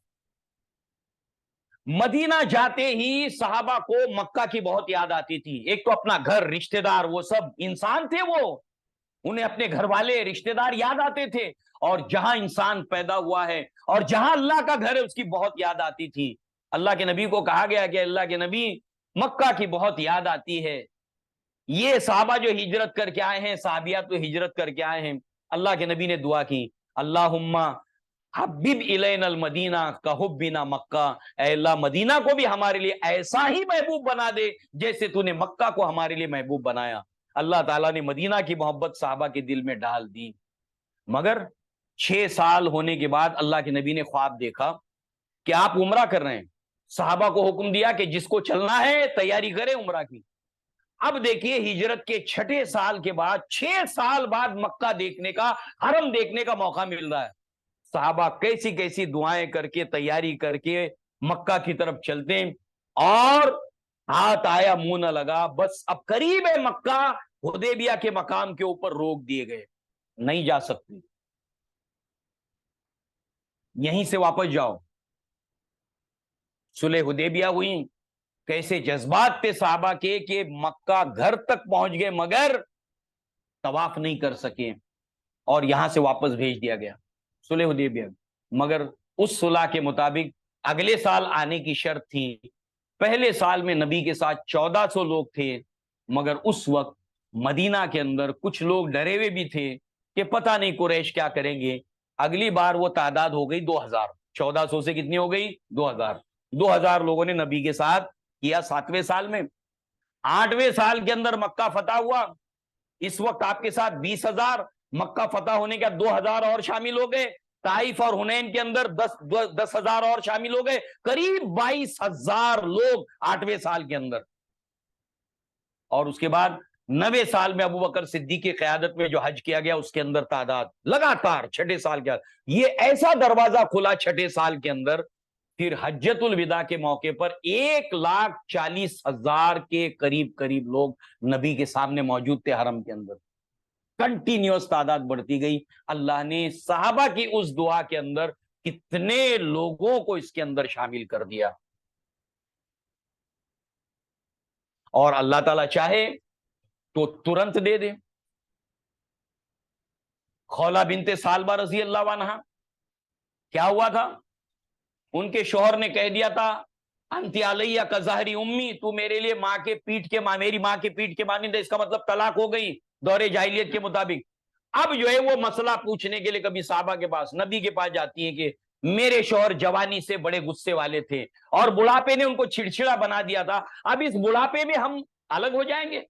Speaker 2: مدینہ جاتے ہی صحابہ کو مکہ کی بہت یاد آتی تھی۔ ایک تو اپنا گھر، رشتہ دار، وہ سب انسان تھے، وہ انہیں اپنے گھر والے رشتہ دار یاد آتے تھے، اور جہاں انسان پیدا ہوا ہے اور جہاں اللہ کا گھر ہے اس کی بہت یاد آتی تھی۔ اللہ کے نبی کو کہا گیا کہ اللہ کے نبی مکہ کی بہت یاد آتی ہے۔ یہ صحابہ جو ہجرت کر کے آئے ہیں، صحابیات تو ہجرت کر کے آئے ہیں، اللہ کے نبی نے دعا کی، اللہم حبب الینا المدینہ کحبنا مکہ، اے اللہ مدینہ کو بھی ہمارے لیے ایسا ہی محبوب بنا دے جیسے تو نے مکہ کو ہمارے لیے محبوب بنایا۔ اللہ تعالیٰ نے مدینہ کی محبت صحابہ کے دل میں ڈال دی۔ مگر 6 سال ہونے کے بعد اللہ کے نبی نے خواب دیکھا کہ آپ عمرہ کر رہے ہیں، صحابہ کو حکم دیا کہ جس کو چلنا ہے تیاری کرے عمرہ کی۔ اب دیکھیے ہجرت کے 6 سال کے بعد، 6 سال بعد مکہ دیکھنے کا، حرم دیکھنے کا موقع مل رہا ہے۔ صحابہ کیسی کیسی دعائیں کر کے تیاری کر کے مکہ کی طرف چلتے ہیں، اور ہاتھ آیا منہ نہ لگا، بس اب قریب ہے مکہ، حدیبیہ کے مقام کے اوپر روک دیے گئے، نہیں جا سکتے، یہیں سے واپس جاؤ۔ صلح حدیبیہ ہوئی، کیسے جذبات تھے صحابہ کے کہ مکہ گھر تک پہنچ گئے مگر طواف نہیں کر سکے، اور یہاں سے واپس بھیج دیا گیا صلح حدیبیہ۔ مگر اس صلح کے مطابق اگلے سال آنے کی شرط تھی۔ پہلے سال میں نبی کے ساتھ 1400 لوگ تھے، مگر اس وقت مدینہ کے اندر کچھ لوگ ڈرے ہوئے بھی تھے کہ پتہ نہیں قریش کیا کریں گے۔ اگلی بار وہ تعداد ہو گئی 2000، 1400 سے کتنی ہو گئی؟ 2000 لوگوں نے نبی کے ساتھ کیا 7ویں سال میں۔ 8ویں سال کے اندر مکہ فتح ہوا، اس وقت آپ کے ساتھ 20,000، مکہ فتح ہونے کے 2000 اور شامل ہو گئے، طائف اور حنین کے اندر 10,000 اور شامل ہو گئے، قریب 22,000 لوگ 8ویں سال کے اندر۔ اور اس کے بعد 9ویں سال میں ابو بکر صدیق کی قیادت میں جو حج کیا گیا اس کے اندر تعداد لگاتار 6 سال کے بعد یہ ایسا دروازہ کھلا 6 سال کے اندر، پھر حجت الوداع کے موقع پر 1,40,000 کے قریب لوگ نبی کے سامنے موجود تھے حرم کے اندر۔ کنٹینیوس تعداد بڑھتی گئی۔ اللہ نے صحابہ کی اس دعا کے اندر کتنے لوگوں کو اس کے اندر شامل کر دیا، اور اللہ تعالیٰ چاہے تو ترنت دے دے۔ خولہ بنت سالبہ رضی اللہ عنہ، کیا ہوا تھا؟ ان کے شوہر نے کہہ دیا تھا انت علیہ کظہری امی، تو میرے لیے ماں کے پیٹھ کے ماں، میری ماں کے پیٹھ کے مانند ہے۔ اس کا مطلب طلاق ہو گئی دور جاہلیت کے مطابق۔ اب جو ہے وہ مسئلہ پوچھنے کے لیے کبھی صحابہ کے پاس، نبی کے پاس جاتی ہیں کہ میرے شوہر جوانی سے بڑے غصے والے تھے اور بڑھاپے نے ان کو چڑچڑا بنا دیا تھا، اب اس بڑھاپے میں ہم الگ ہو جائیں گے۔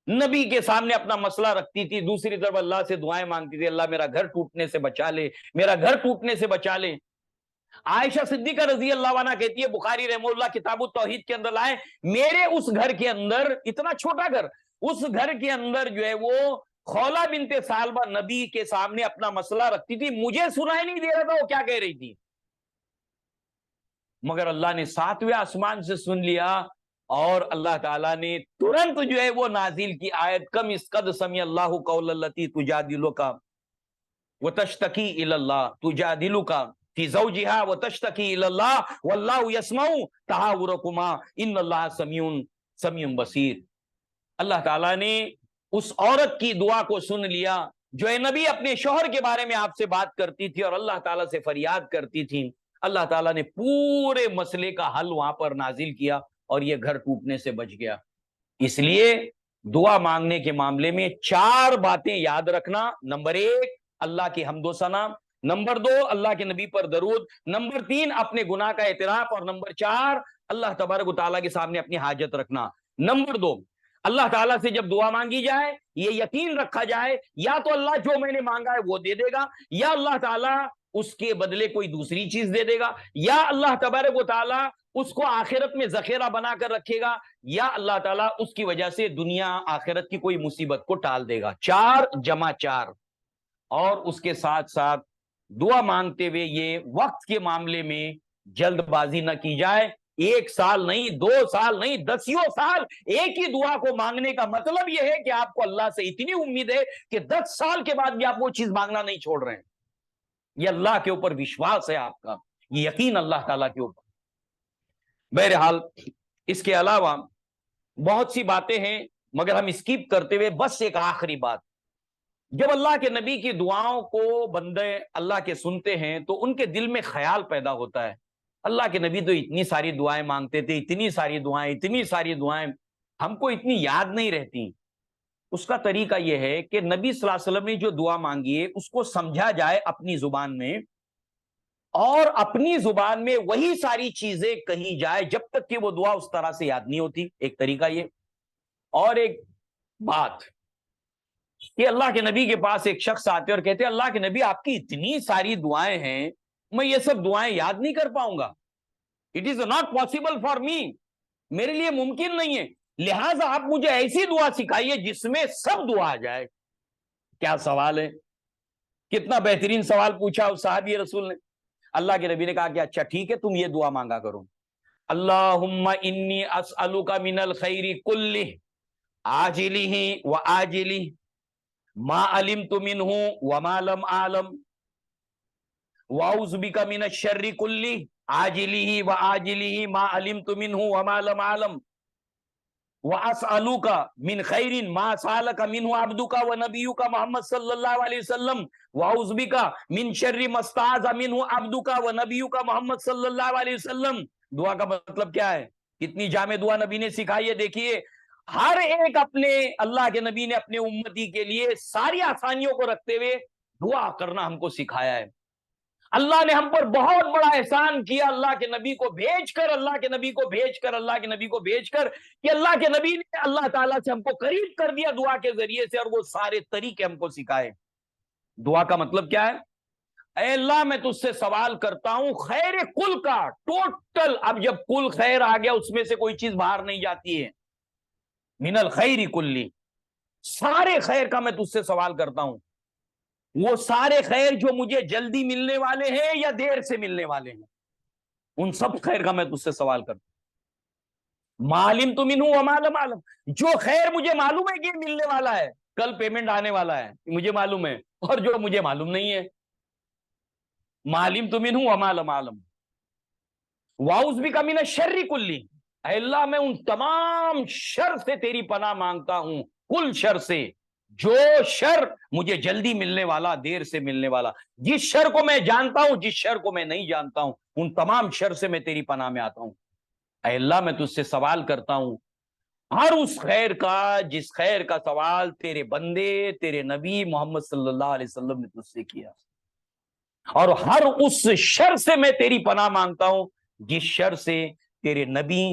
Speaker 2: نبی کے سامنے اپنا مسئلہ رکھتی تھی، دوسری طرف اللہ سے دعائیں مانگتی تھی، اللہ میرا گھر ٹوٹنے سے بچا لے، میرا گھر ٹوٹنے سے بچا لے۔ عائشہ صدیقہ رضی اللہ عنہ کہتی ہے، بخاری رحمہ اللہ کتاب التوحید کے اندر لائے، میرے اس گھر کے اندر، اتنا چھوٹا گھر، اس گھر کے اندر جو ہے وہ خولہ بنت سالبہ نبی کے سامنے اپنا مسئلہ رکھتی تھی، مجھے سنائی نہیں دے رہا تھا وہ کیا کہہ رہی تھی، مگر اللہ نے 7ویں آسمان سے سن لیا، اور اللہ تعالیٰ نے ترنت جو ہے وہ نازل کی آیت کم اس قد سمع اللہ قول التی تجادلک وتشتکی الی اللہ، تجادلک فی زوجہا وتشتکی الی اللہ واللہ یسمع تحاورکما ان اللہ سمیع بصیر۔ اللہ تعالیٰ نے اس عورت کی دعا کو سن لیا جو اے نبی اپنے شوہر کے بارے میں آپ سے بات کرتی تھی اور اللہ تعالیٰ سے فریاد کرتی تھی۔ اللہ تعالیٰ نے پورے مسئلے کا حل وہاں پر نازل کیا اور یہ گھر ٹوٹنے سے بچ گیا۔ اس لیے دعا مانگنے کے معاملے میں 4 باتیں یاد رکھنا۔ نمبر 1 اللہ کی حمد و ثنا، نمبر 2 اللہ کے نبی پر درود، نمبر 3 اپنے گناہ کا اعتراف، اور نمبر 4 اللہ تبارک و تعالیٰ کے سامنے اپنی حاجت رکھنا۔ نمبر 2 اللہ تعالیٰ سے جب دعا مانگی جائے یہ یقین رکھا جائے یا تو اللہ جو میں نے مانگا ہے وہ دے دے گا، یا اللہ تعالیٰ اس کے بدلے کوئی دوسری چیز دے دے گا، یا اللہ تبارک و تعالیٰ اس کو آخرت میں ذخیرہ بنا کر رکھے گا، یا اللہ تعالیٰ اس کی وجہ سے دنیا آخرت کی کوئی مصیبت کو ٹال دے گا۔ 4 جمع 4۔ اور اس کے ساتھ ساتھ دعا مانگتے ہوئے یہ وقت کے معاملے میں جلد بازی نہ کی جائے۔ 1 سال نہیں، 2 سال نہیں، 10 سال ایک ہی دعا کو مانگنے کا مطلب یہ ہے کہ آپ کو اللہ سے اتنی امید ہے کہ 10 سال کے بعد بھی آپ وہ چیز مانگنا نہیں چھوڑ رہے ہیں۔ یہ اللہ کے اوپر وشواس ہے آپ کا، یہ یقین اللہ تعالیٰ کے اوپر۔ بہرحال اس کے علاوہ بہت سی باتیں ہیں مگر ہم اسکیپ کرتے ہوئے بس ایک آخری بات، جب اللہ کے نبی کی دعاؤں کو بندے اللہ کے سنتے ہیں تو ان کے دل میں خیال پیدا ہوتا ہے، اللہ کے نبی تو اتنی ساری دعائیں مانگتے تھے، اتنی ساری دعائیں ہم کو اتنی یاد نہیں رہتی۔ اس کا طریقہ یہ ہے کہ نبی صلی اللہ علیہ وسلم نے جو دعا مانگی ہے اس کو سمجھا جائے اپنی زبان میں، اور اپنی زبان میں وہی ساری چیزیں کہی جائے جب تک کہ وہ دعا اس طرح سے یاد نہیں ہوتی، ایک طریقہ یہ۔ اور ایک بات کہ اللہ کے نبی کے پاس ایک شخص آتے اور کہتے اللہ کے نبی آپ کی اتنی ساری دعائیں ہیں، میں یہ سب دعائیں یاد نہیں کر پاؤں گا، it is not possible for me, میرے لیے ممکن نہیں ہے، لہٰذا آپ مجھے ایسی دعا سکھائیے جس میں سب دعا آ جائے۔ کیا سوال ہے، کتنا بہترین سوال پوچھا اس صحابی رسول نے۔ اللہ کے نبی نے کہا کہ اچھا ٹھیک ہے تم یہ دعا مانگا کرو، اللہم انی اسألک من الخیر کلہ عاجلہ وآجلہ ما علمت منہ وما لم اعلم واعوذ بک من الشر کلہ عاجلہ وآجلہ ما علمت منہ وما لم اعلم واسألک من خیر ما سألک منہ عبدک ونبیک محمد صلی اللہ علیہ وسلم واعوذ بک من شر ما استعاذ منہ عبدک ونبیک محمد صلی اللہ علیہ وسلم۔ دعا کا مطلب کیا ہے؟ کتنی جامع دعا نبی نے سکھائی ہے۔ دیکھیے ہر ایک اپنے اللہ کے نبی نے اپنے امتی کے لیے ساری آسانیوں کو رکھتے ہوئے دعا کرنا ہم کو سکھایا ہے۔ اللہ نے ہم پر بہت بڑا احسان کیا، اللہ کے نبی کو بھیج کر کہ اللہ کے نبی نے اللہ تعالیٰ سے ہم کو قریب کر دیا دعا کے ذریعے سے، اور وہ سارے طریقے ہم کو سکھائے۔ دعا کا مطلب کیا ہے؟ اے اللہ میں تجھ سے سوال کرتا ہوں خیر کل کا، ٹوٹل، اب جب کل خیر آ گیا اس میں سے کوئی چیز باہر نہیں جاتی ہے، من الخیر کلی، سارے خیر کا میں تجھ سے سوال کرتا ہوں، وہ سارے خیر جو مجھے جلدی ملنے والے ہیں یا دیر سے ملنے والے ہیں، ان سب خیر کا میں تجھ سے سوال کرتا ہوں۔ معلوم تو منہ وما لم اعلم، جو خیر مجھے معلوم ہے کہ ملنے والا ہے، کل پیمنٹ آنے والا ہے مجھے معلوم ہے، اور جو مجھے معلوم نہیں ہے، معلوم تو منہ وما لم اعلم واعوذ بک من الشر کلی، اے اللہ میں ان تمام شر سے تیری پناہ مانگتا ہوں، کل شر سے، جو شر مجھے جلدی ملنے والا، دیر سے ملنے والا، جس شر کو میں جانتا ہوں، جس شر کو میں نہیں جانتا ہوں، ان تمام شر سے میں تیری پناہ میں آتا ہوں۔ اے اللہ میں تجھ سے سوال کرتا ہوں ہر اس خیر کا جس خیر کا سوال تیرے بندے تیرے نبی محمد صلی اللہ علیہ وسلم نے تجھ سے کیا، اور ہر اس شر سے میں تیری پناہ مانگتا ہوں جس شر سے تیرے نبی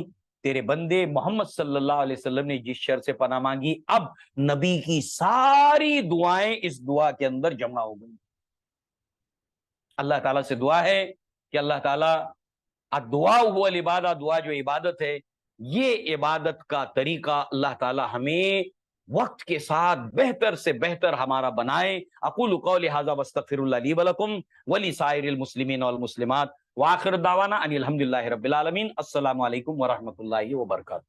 Speaker 2: تیرے بندے محمد صلی اللہ علیہ وسلم نے جس شر سے پناہ مانگی۔ اب نبی کی ساری دعائیں اس دعا کے اندر جمع ہو گئی۔ اللہ تعالیٰ سے دعا ہے کہ اللہ تعالیٰ الدعاء هو العبادہ، دعا جو عبادت ہے، یہ عبادت کا طریقہ اللہ تعالیٰ ہمیں وقت کے ساتھ بہتر سے بہتر ہمارا بنائے۔ اقول قولی ھذا واستغفر اللہ لی ولکم ولسائر المسلمین والمسلمات وآخر دعوانا ان الحمدللہ رب العالمین۔ السلام علیکم ورحمۃ اللہ وبرکاتہ۔